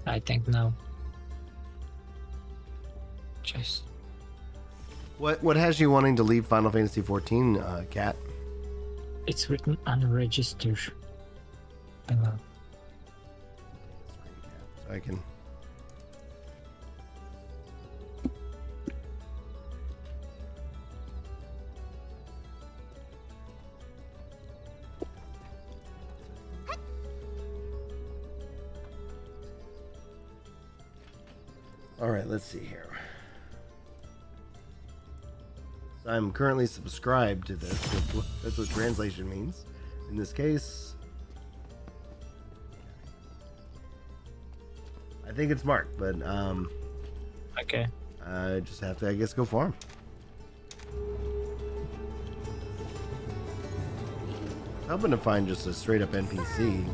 I think no. Just What has you wanting to leave Final Fantasy XIV, Kat? it's written unregistered below. So I can. All right, let's see here. So I'm currently subscribed to this. That's what translation means. In this case, I think it's marked, but Okay. I just have to, I guess, go farm. I'm hoping to find just a straight up NPC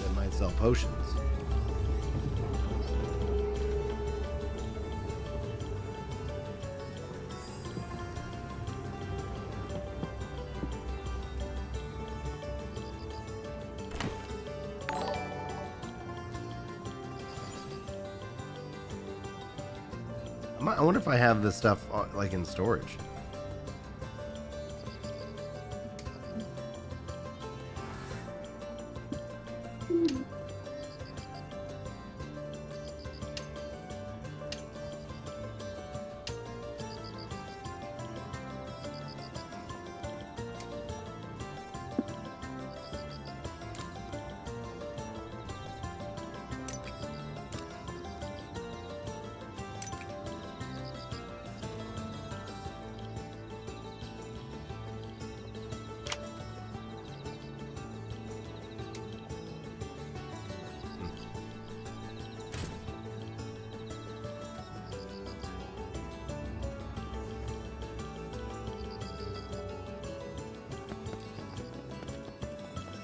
that might sell potions. I wonder if I have this stuff like in storage.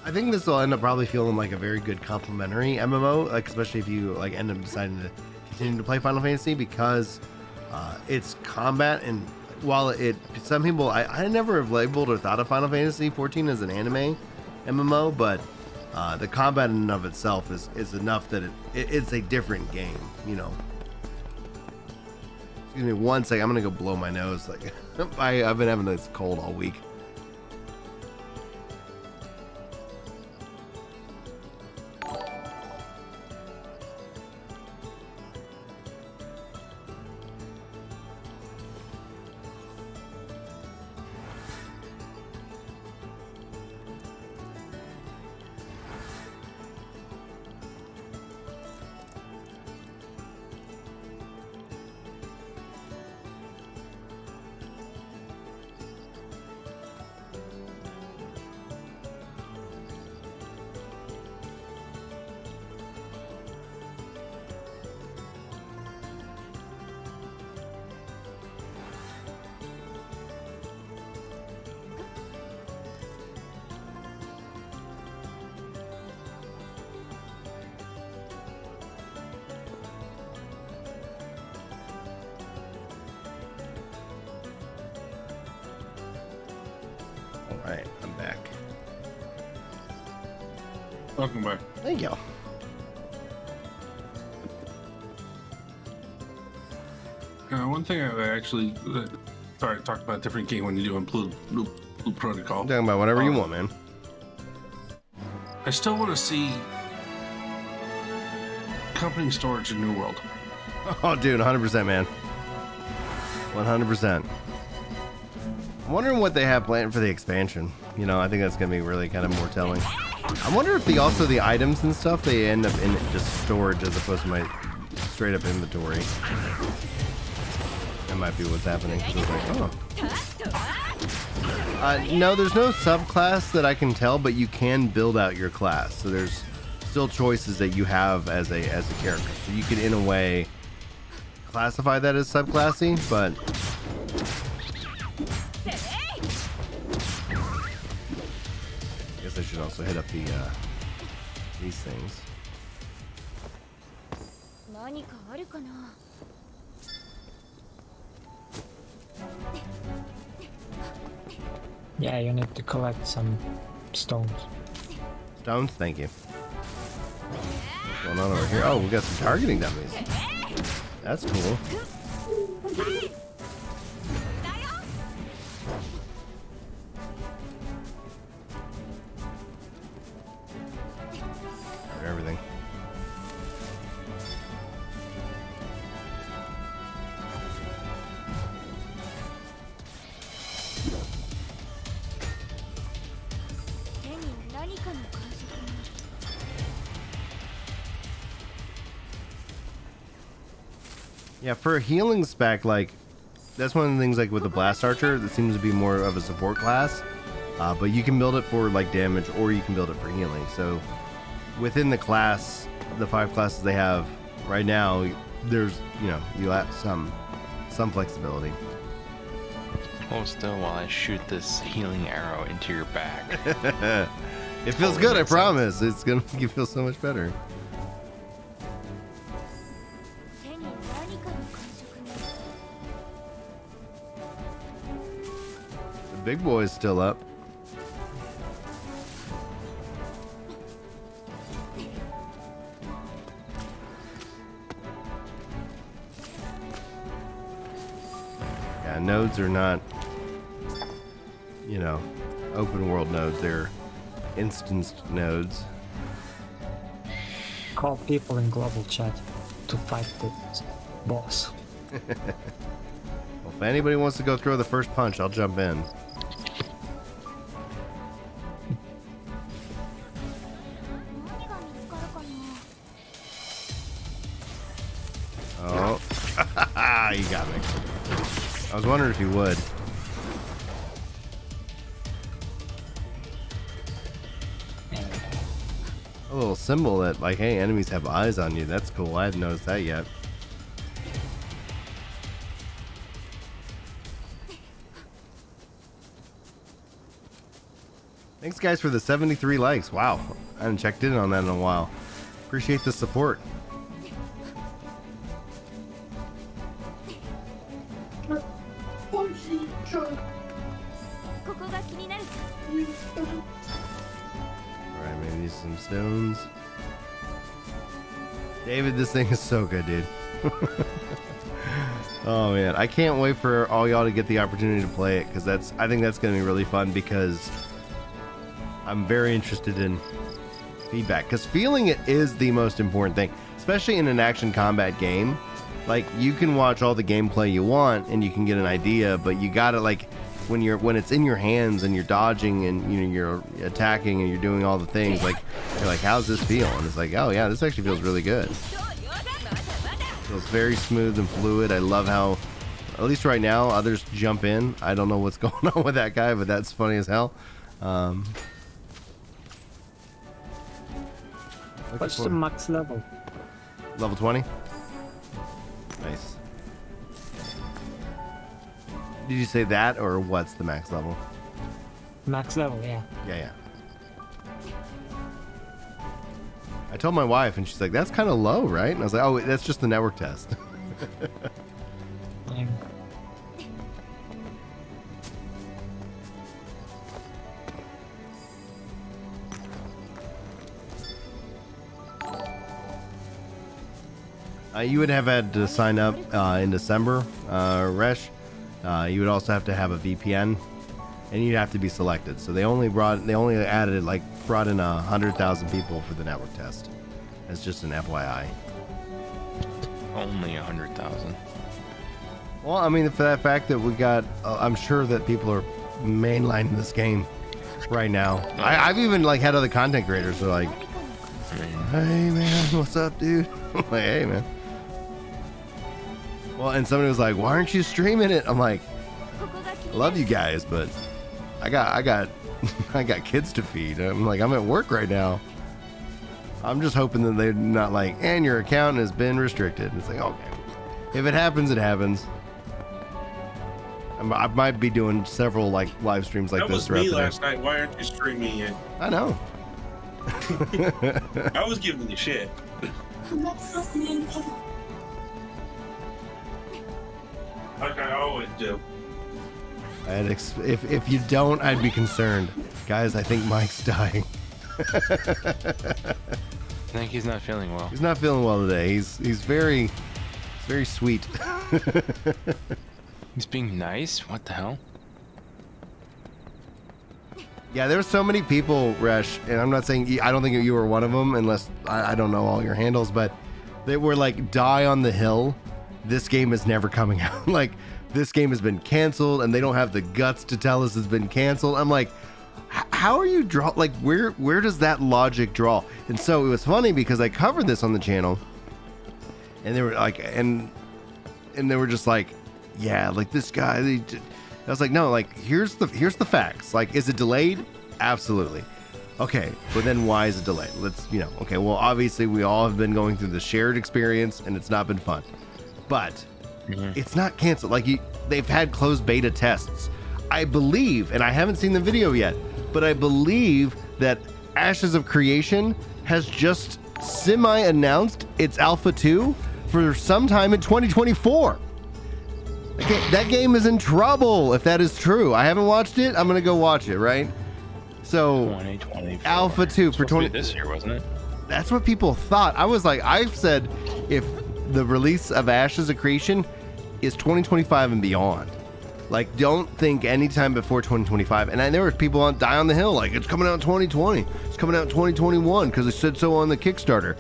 I think this will end up probably feeling like a very good complementary MMO, like especially if you like end up deciding to continue to play Final Fantasy, because it's combat, and while some people I never have labeled or thought of Final Fantasy 14 as an anime MMO, but the combat in and of itself is enough that it's a different game, you know. Excuse me one second, I'm gonna go blow my nose. Like I've been having this cold all week. Welcome back. Thank you. One thing I actually, sorry, I talked about a different game when you're doing Blue Protocol. I'm talking about whatever you want, man. I still want to see company storage in New World. Oh, dude, 100%, man. 100%. I'm wondering what they have planned for the expansion. You know, I think that's gonna be really kind of more telling. I wonder if also the items and stuff they end up in just storage as opposed to my straight up inventory. That might be what's happening. 'Cause it's like, oh. No, there's no subclass that I can tell, but you can build out your class. So there's still choices that you have as a character. So you can, in a way, classify that as subclassy, but I guess I should also hit up the these things. 何かあるかな Yeah, you need to collect some stones. Stones, thank you. What's going on over here? Oh, we got some targeting dummies. That's cool. For everything. Yeah, for a healing spec, like, that's one of the things, like, with the Blast Archer, that seems to be more of a support class. But you can build it for, like, damage, or you can build it for healing. So, within the class, the 5 classes they have right now, there's, you know, you have some flexibility. Hold still while I shoot this healing arrow into your back. It feels good, I promise. It's gonna make you feel so much better. The big boy is still up. Yeah, nodes are not, you know, open world nodes. They're instanced nodes. Call people in global chat to fight the boss. Well, if anybody wants to go throw the first punch, I'll jump in. Oh, you got me. I was wondering if you would. A little symbol that, like, hey, enemies have eyes on you. That's cool. I hadn't noticed that yet. Thanks, guys, for the 73 likes. Wow. I haven't checked in on that in a while. Appreciate the support. Alright, maybe some stones. David, this thing is so good, dude. Oh man, I can't wait for all y'all to get the opportunity to play it, because I think that's going to be really fun, because I'm very interested in feedback, because feeling it is the most important thing, especially in an action combat game. Like, you can watch all the gameplay you want and you can get an idea, but you gotta, like, when it's in your hands and you're dodging and, you know, you're attacking and you're doing all the things, like, you're like, how's this feel? And it's like, oh yeah, this actually feels really good. Feels very smooth and fluid. I love how, at least right now, others jump in. I don't know what's going on with that guy, but that's funny as hell. What's the max level? Level 20? Nice. Did you say that, or what's the max level? Max level, yeah. Yeah. I told my wife, and she's like, that's kind of low, right? And I was like, oh, that's just the network test. Dang. You would have had to sign up in December, Resh. You would also have to have a VPN, and you'd have to be selected. So they only brought in 100,000 people for the network test. As just an FYI. Only 100,000. Well, I mean, for that fact that we got, I'm sure that people are mainlining this game right now. I've even like had other content creators who are like, "Hey man, what's up, dude?" I'm like, "Hey man." Well, and somebody was like, "Why aren't you streaming it?" I'm like, "I love you guys, but I got I got kids to feed." I'm like, "I'm at work right now." I'm just hoping that they're not like, "And your account has been restricted." It's like, okay, if it happens, it happens. I might be doing several like live streams like that this. That was me last night. Why aren't you streaming it? I know. I was giving you shit. Like I always do. If you don't, I'd be concerned, guys. I think Mike's dying. I think he's not feeling well. He's not feeling well today. He's very sweet. He's being nice? What the hell? Yeah, there's so many people, Resh, and I'm not saying, I don't think you were one of them, unless I don't know all your handles, but they were like, die on the hill. This game is never coming out. Like, this game has been canceled, and they don't have the guts to tell us it's been canceled. I'm like, how are you draw? Like, where does that logic draw? And so it was funny because I covered this on the channel, and they were like, and they were just like, yeah, like this guy. I was like, no, like here's the facts. Like, is it delayed? Absolutely. Okay, but then why is it delayed? Let's, okay, well, obviously we all have been going through the shared experience, and it's not been fun. But it's not canceled. Like, they've had closed beta tests. I believe, and I haven't seen the video yet, but I believe that Ashes of Creation has just semi-announced its Alpha 2 for sometime in 2024. That game is in trouble if that is true. I haven't watched it. I'm going to go watch it, right? So, 2024. Alpha 2 for 20... this year, wasn't it? That's what people thought. I was like, I've said if the release of Ashes of Creation is 2025 and beyond. Like, don't think anytime before 2025. And there were people on Die on the Hill, like, it's coming out in 2020. It's coming out in 2021 because it said so on the Kickstarter.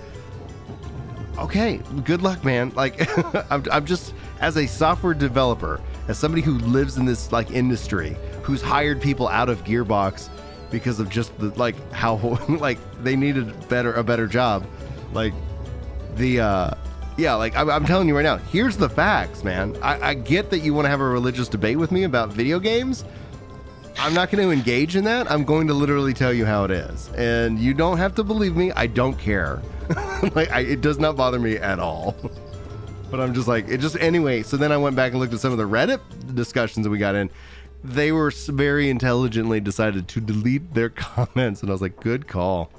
Okay, good luck, man. Like, I'm just, as a software developer, as somebody who lives in this, like, industry, who's hired people out of Gearbox because of just the, like, how, like, they needed a better job. Like, yeah, like, I'm telling you right now, here's the facts, man. I get that you want to have a religious debate with me about video games. I'm not going to engage in that. I'm going to literally tell you how it is. And you don't have to believe me. I don't care. Like, it does not bother me at all. But I'm just like, anyway. So then I went back and looked at some of the Reddit discussions that we got in. They were very intelligently decided to delete their comments. And I was like, good call.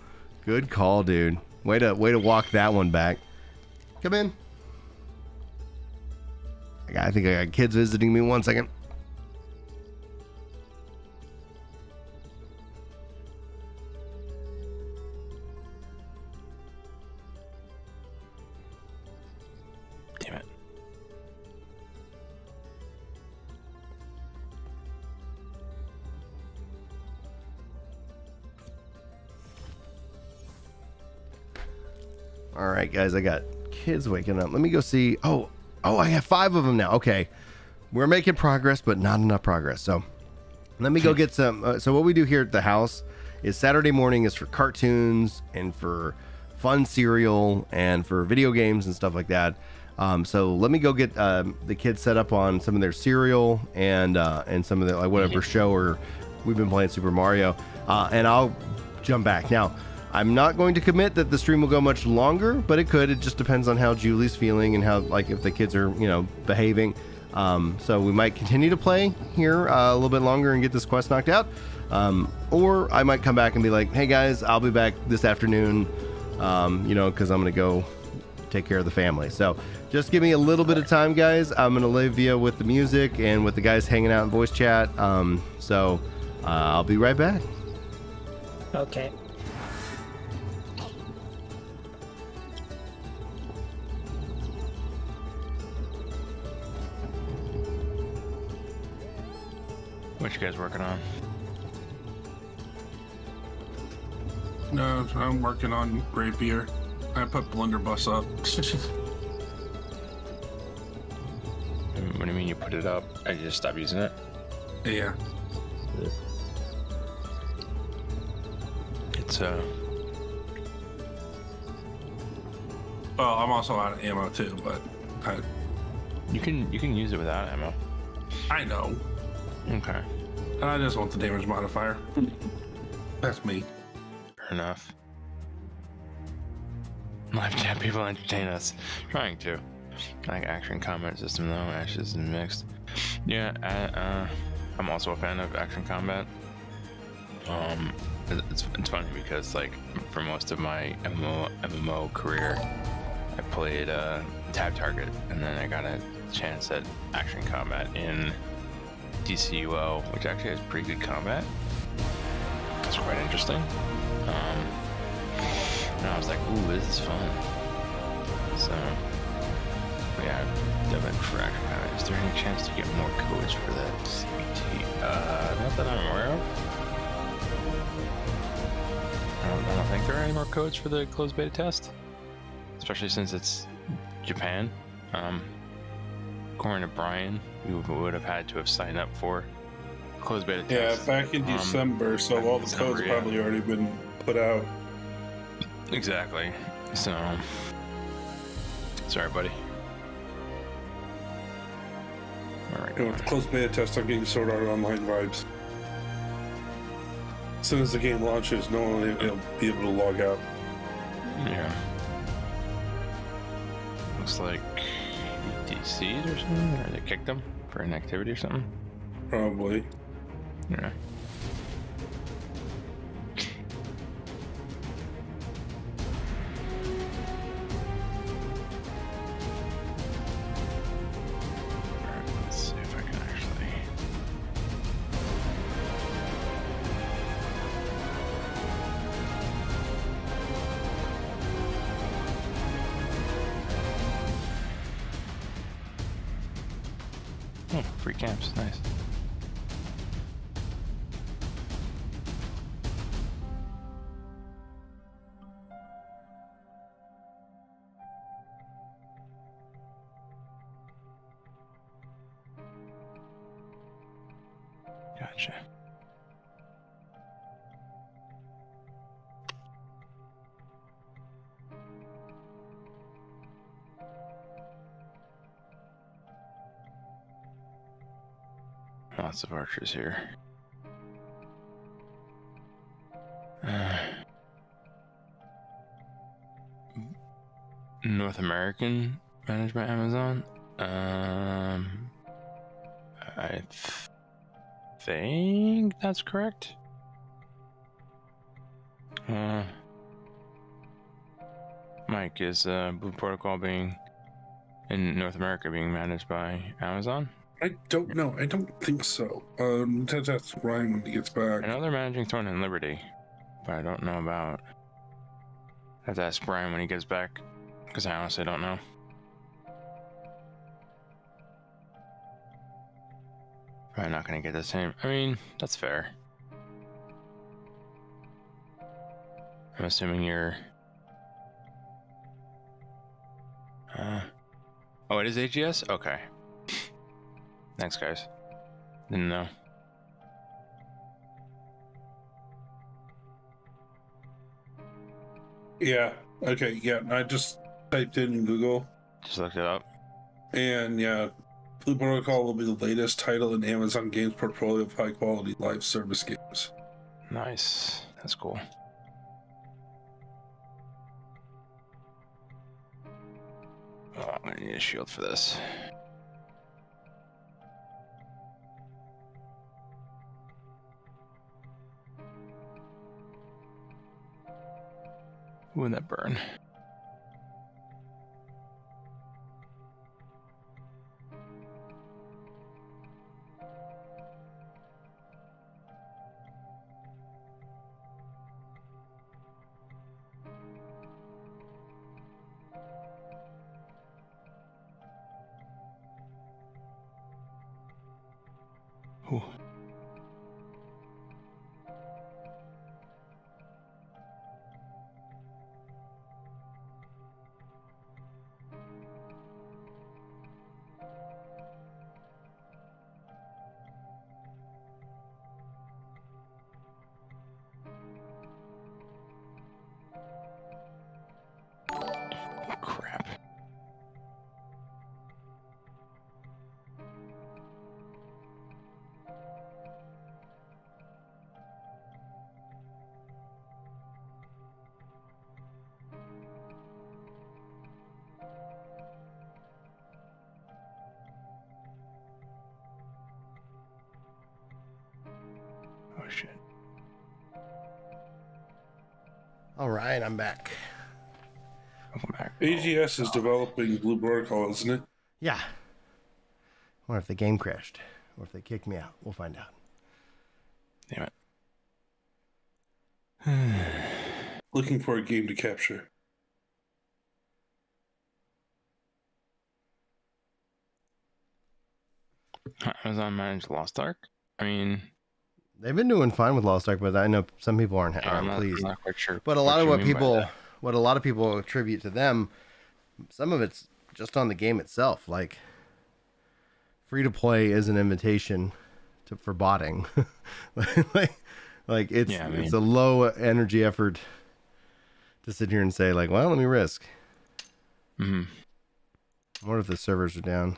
Good call, dude. Way to walk that one back. Come in. I think I got kids visiting me. 1 second. Damn it. All right, guys, I got kids waking up. Let me go see. Oh, I have 5 of them now. Okay, we're making progress, but not enough progress. So let me go get some. So what we do here at the house is Saturday morning is for cartoons and for fun cereal and for video games and stuff like that. So let me go get the kids set up on some of their cereal and some of the, like, whatever show, or we've been playing Super Mario, and I'll jump back now. I'm not going to commit that the stream will go much longer, but it could. It just depends on how Julie's feeling and how, like, if the kids are, behaving. So we might continue to play here a little bit longer and get this quest knocked out. Or I might come back and be like, hey guys, I'll be back this afternoon, because I'm going to go take care of the family. So just give me a little bit of time, guys. I'm going to leave you with the music and with the guys hanging out in voice chat. So I'll be right back. Okay. What you guys working on? No, I'm working on Rapier. I put Blunderbuss up. What do you mean you put it up? I just stopped using it? Yeah. It's Well, I'm also out of ammo too, but you can use it without ammo. I know. Okay. And I just want the damage modifier. That's me. Fair enough. Live chat people entertain us. Trying to. Like action combat system though, Ashes and mixed. Yeah, I'm also a fan of action combat. It's funny because like for most of my MMO career, I played Tab Target, and then I got a chance at action combat in DCUO, which actually has pretty good combat. It's quite interesting. And I was like, ooh, this is fun. So, yeah, definitely for action combat. Is there any chance to get more codes for that CBT? Not that I'm aware of. I don't think there are any more codes for the closed beta test, especially since it's Japan. According to Brian, we would have had to have signed up for closed beta test. Yeah, back in December, so all the codes probably already been put out. Exactly. So, sorry, buddy. All right. With the closed beta test, I'm getting Sword Art Online vibes. As soon as the game launches, no one will be able to log out. Yeah. Looks like DC'd or something, or they kicked them for inactivity or something. Probably. Yeah. Alright, let's see if I can actually. Oh, free camps, nice. Gotcha. Lots of archers here. North American managed by Amazon. I think that's correct. Mike, is Blue Protocol being in North America being managed by Amazon? I don't know. I don't think so. That's Ryan when he gets back. I know they're managing Throne and Liberty, but I don't know about. I have to ask Brian when he gets back, because I honestly don't know. Probably not going to get the same. I mean, that's fair. I'm assuming you're. Oh, it is AGS? Okay. Thanks, guys. Didn't know. Yeah. Okay. Yeah. I just typed in Google. Just looked it up. And yeah, Blue Protocol will be the latest title in Amazon Games portfolio of high-quality live service games. Nice. That's cool. Oh, I'm gonna need a shield for this. Wouldn't that burn? Ooh. All right, I'm back. Welcome back. AGS is developing Blue Protocol, isn't it? Yeah. I wonder if the game crashed or if they kicked me out. We'll find out. Damn it. Looking for a game to capture. Amazon managed Lost Ark. I mean, They've been doing fine with Lost Ark, but I know some people aren't I'm pleased. not quite sure. But a lot of you what mean by people, that. what a lot of people attribute to them, some of it's just on the game itself. Like, free to play is an invitation for botting. like it's Yeah, I mean- it's a low energy effort to sit here and say like, well, let me risk. Mhm. I wonder if the servers are down.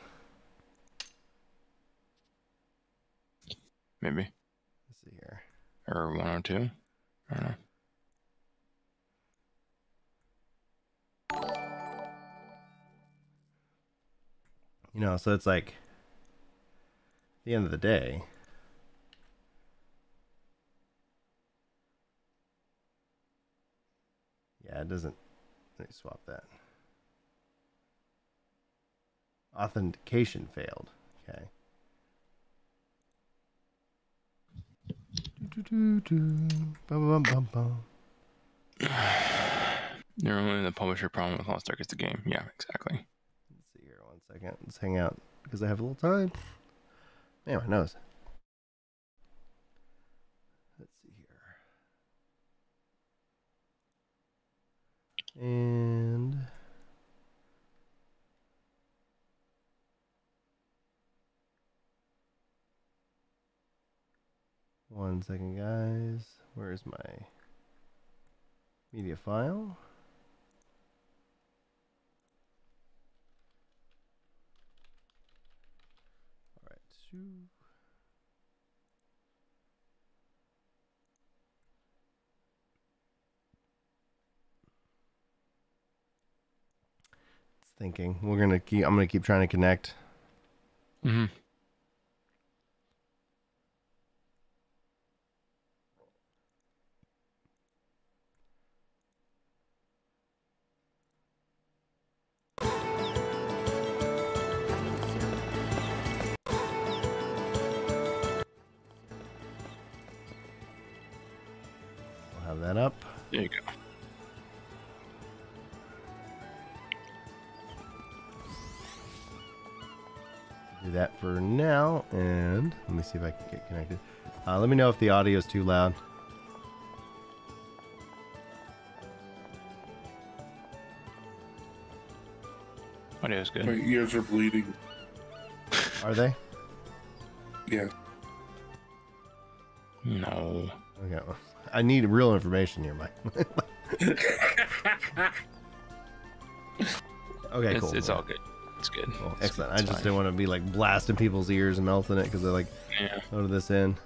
Maybe. Let's see here. Or 102. I don't know. You know, so it's like at the end of the day. Yeah, it doesn't. Let me swap that. Authentication failed. Okay. Bum. Normally the publisher problem with Lost Ark is the game. Yeah, exactly. Let's see here. 1 second. Let's hang out because I have a little time. Man, my nose. Let's see here. And one second, guys. Where is my media file? All right. It's thinking. I'm gonna keep trying to connect. Mm-hmm. We'll have that up. There you go. Do that for now, and let me see if I can get connected. Let me know if the audio is too loud. Audio's good. My ears are bleeding. Are they? Yeah. No. Okay. Well, I need real information here, Mike. Okay, cool. It's all good. It's good. Well, It's excellent. good. I It's just fine. didn't want to be like blasting people's ears and melting it because they're like, Yeah, load this in.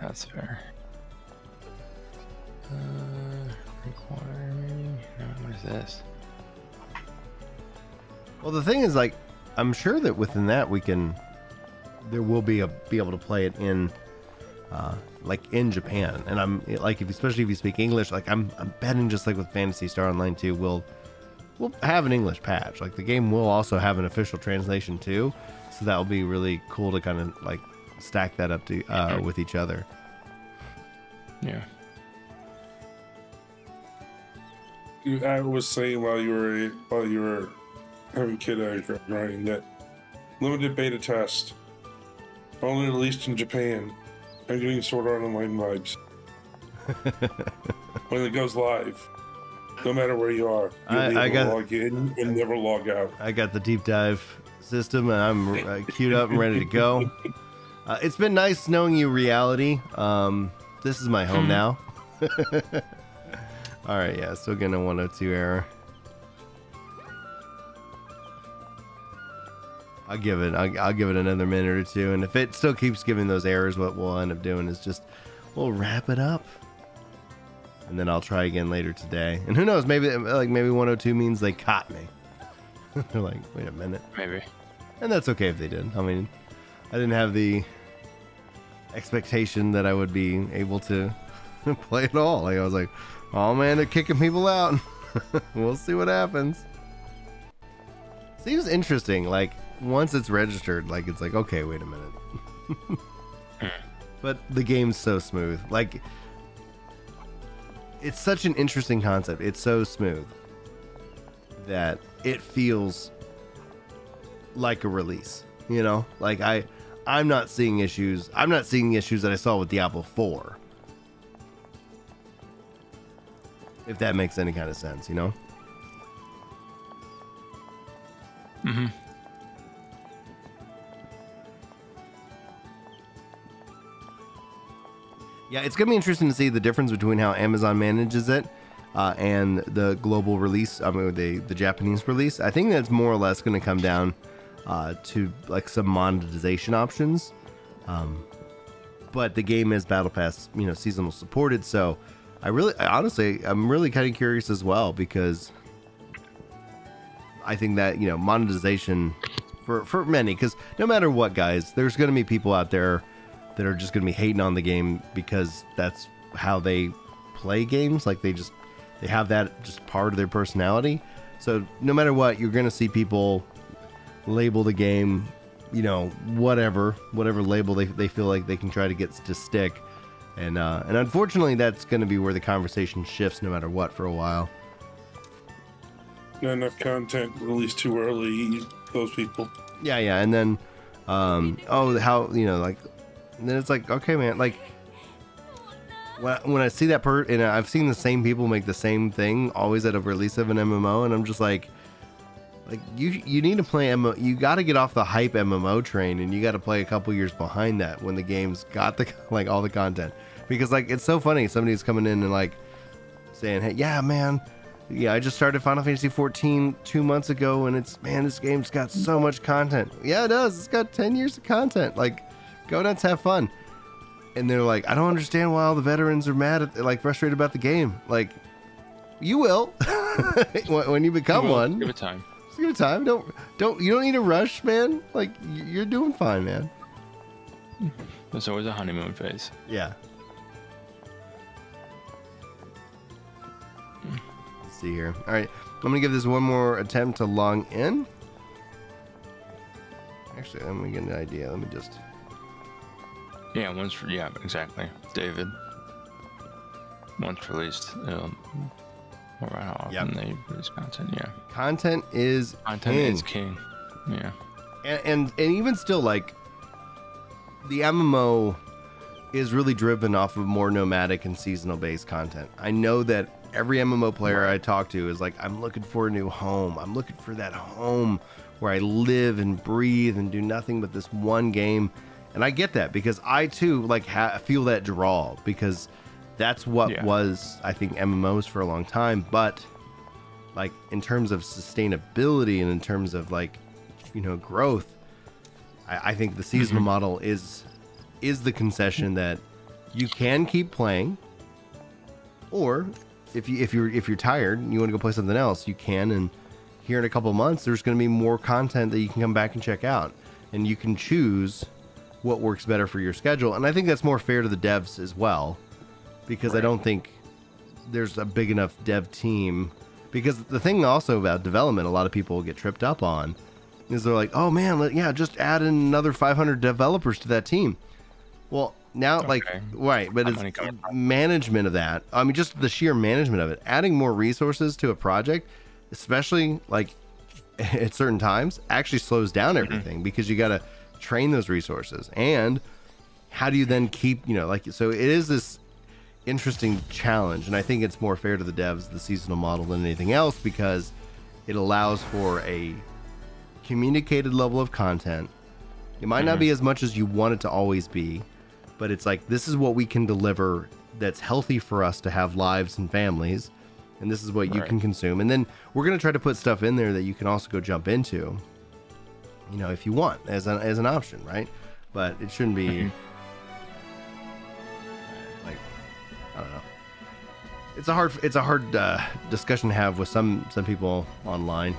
that's fair. Require maybe? No, what is this? Well, the thing is, like, I'm sure that within that there will be able to play it in, like in Japan, and I'm like, especially if you speak English, like I'm betting just like with Phantasy Star Online 2, we'll have an English patch. Like the game will also have an official translation too, so that will be really cool to kind of like stack that up to with each other. Yeah. I was saying while you were having kid grinding that limited beta test only released in Japan. I'm getting Sword Art Online vibes. When it goes live, no matter where you are, you'll be able to log in and never log out. I got the deep dive system, and I'm queued up and ready to go. It's been nice knowing you, Reality. This is my home now. All right, yeah, still getting a 102 error. I'll give it another minute or two, and if it still keeps giving those errors, what we'll end up doing is we'll wrap it up, and then I'll try again later today. And who knows, maybe 102 means they caught me. They're like, wait a minute, Maybe. and that's okay if they did. I mean, I didn't have the expectation that I would be able to play it all. Like I was like, oh man, they're kicking people out. We'll see what happens. Seems interesting. Like once it's registered, like it's like, okay, wait a minute. But the game's so smooth. Like it's such an interesting concept. It's so smooth that it feels like a release. You know, like I'm not seeing issues. I'm not seeing the issues that I saw with Diablo 4. If that makes any kind of sense, you know? Mm-hmm. Yeah, it's going to be interesting to see the difference between how Amazon manages it and the global release, I mean, the Japanese release. I think that's more or less going to come down to like some monetization options. But the game is Battle Pass, you know, seasonal supported. So I'm really kind of curious as well, because I think that, you know, monetization for many, because no matter what, guys, there's going to be people out there that are just going to be hating on the game because that's how they play games. Like they have that just part of their personality. So no matter what, you're going to see people label the game, you know, whatever label they feel like they can try to get to stick. And unfortunately, that's going to be where the conversation shifts no matter what for a while. Not enough content released too early, those people. Yeah. And then, how, you know, like, and then it's like, okay, man, like, when I see that and I've seen the same people make the same thing always at a release of an MMO, and I'm just like you need to play MMO. You got to get off the hype MMO train, and you got to play a couple years behind that when the game's got the like all the content. Because like it's so funny, somebody's coming in and like saying, hey, yeah, man, yeah, I just started Final Fantasy 14 2 months ago, and this game's got so much content. Yeah, it does. It's got 10 years of content. Like, go nuts, have fun. And they're like, I don't understand why all the veterans are mad at, like, frustrated about the game. Like, you will when you become one. Give it time. Just give it time. You don't need to rush, man. Like, you're doing fine, man. There's always a honeymoon phase. Yeah. Let's see here. All right, I'm gonna give this one more attempt to log in. Actually, let me get an idea. Let me just. Yeah, exactly. David. Once released, more about how often they release content. Yeah. Content is king. Yeah. And even still, like, the MMO is really driven off of more nomadic and seasonal based content. I know that every MMO player I talk to is like, I'm looking for a new home. I'm looking for that home where I live and breathe and do nothing but this one game. And I get that, because I too like feel that draw, because that's what was, I think, MMOs for a long time. But like in terms of sustainability and in terms of like, you know, growth, I think the seasonal model is the concession that you can keep playing, or if you're tired and you want to go play something else, you can. And here in a couple of months, there's going to be more content that you can come back and check out, and you can choose what works better for your schedule. And I think that's more fair to the devs as well, because I don't think there's a big enough dev team. Because the thing also about development, a lot of people get tripped up on, is they're like, oh man, just add in another 500 developers to that team. Well, now, right, but it's management of that. I mean, just the sheer management of it. Adding more resources to a project, especially like at certain times, actually slows down everything, because you got to train those resources. And how do you then keep, you know, like, so it is this interesting challenge. And I think it's more fair to the devs, the seasonal model, than anything else, because it allows for a communicated level of content. It might not be as much as you want it to always be, but it's like, this is what we can deliver that's healthy for us to have lives and families, and this is what you can consume. And then we're going to try to put stuff in there that you can also go jump into, you know, if you want, as an option, right? But it shouldn't be like, I don't know. It's a hard discussion to have with some people online,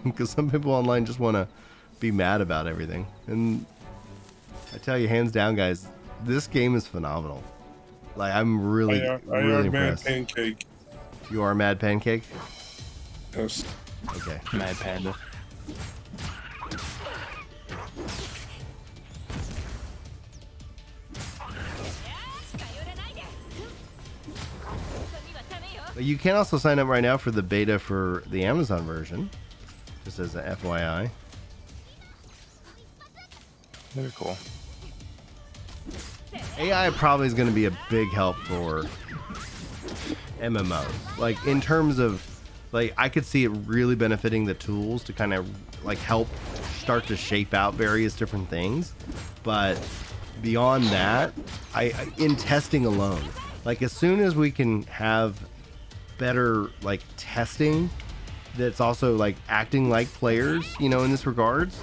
because some people online just want to be mad about everything. And I tell you, hands down, guys, this game is phenomenal. Like I'm really, I really are Mad impressed. Pancake. You are Mad Pancake. Yes. Okay. Mad Panda. But you can also sign up right now for the beta for the Amazon version, just as a FYI. Very cool. AI probably is going to be a big help for MMOs. Like in terms of, like I could see it really benefiting the tools to kind of like help start to shape out various different things. But beyond that, I in testing alone, like as soon as we can have better like testing that's also like acting like players, you know, in this regards,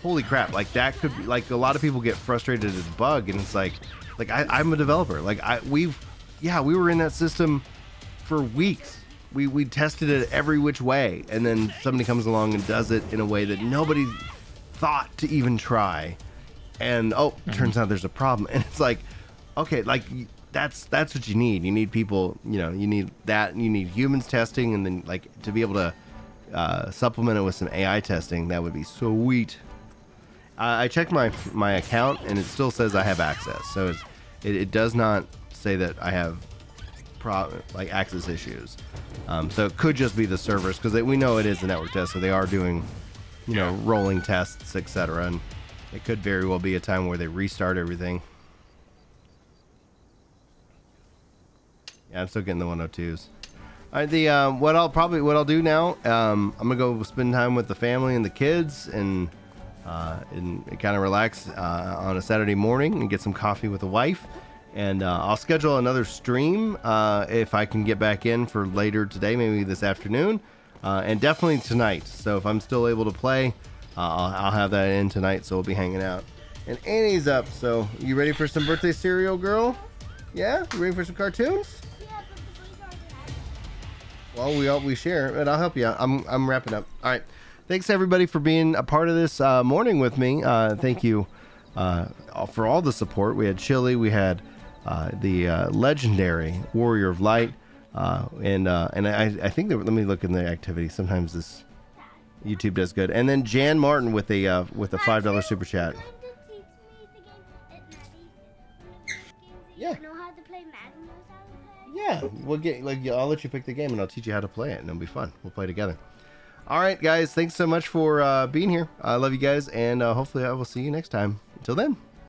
holy crap, like that could be like a lot of people get frustrated at a bug, and it's like I'm a developer, like we were in that system for weeks. We tested it every which way, and then somebody comes along and does it in a way that nobody thought to even try, and turns out there's a problem. And it's like, okay, like that's what you need. You need people, you know, you need that, and you need humans testing, and then like to be able to supplement it with some AI testing. That would be sweet. I checked my account, and it still says I have access, so it does not say that I have like access issues. So it could just be the servers, because we know it is a network test, so they are doing, you know, rolling tests, etc. And it could very well be a time where they restart everything. Yeah, I'm still getting the 102s. All right, what I'll do now, I'm gonna go spend time with the family and the kids, and kind of relax on a Saturday morning and get some coffee with the wife. And I'll schedule another stream if I can get back in for later today, maybe this afternoon, and definitely tonight. So if I'm still able to play, I'll have that in tonight, so we'll be hanging out. And Annie's up, so you ready for some birthday cereal, girl? Yeah? You ready for some cartoons? Well, we share, but I'll help you out. I'm wrapping up. All right. Thanks, everybody, for being a part of this morning with me. Thank you for all the support. We had Chili. We had the legendary Warrior of Light. And I think that, let me look in the activity. Sometimes this YouTube does good. And then Jan Martin with a $5 super chat. Yeah. Yeah, I'll let you pick the game, and I'll teach you how to play it, and it'll be fun. We'll play together. All right, guys, thanks so much for being here. I love you guys, and hopefully I will see you next time. Until then.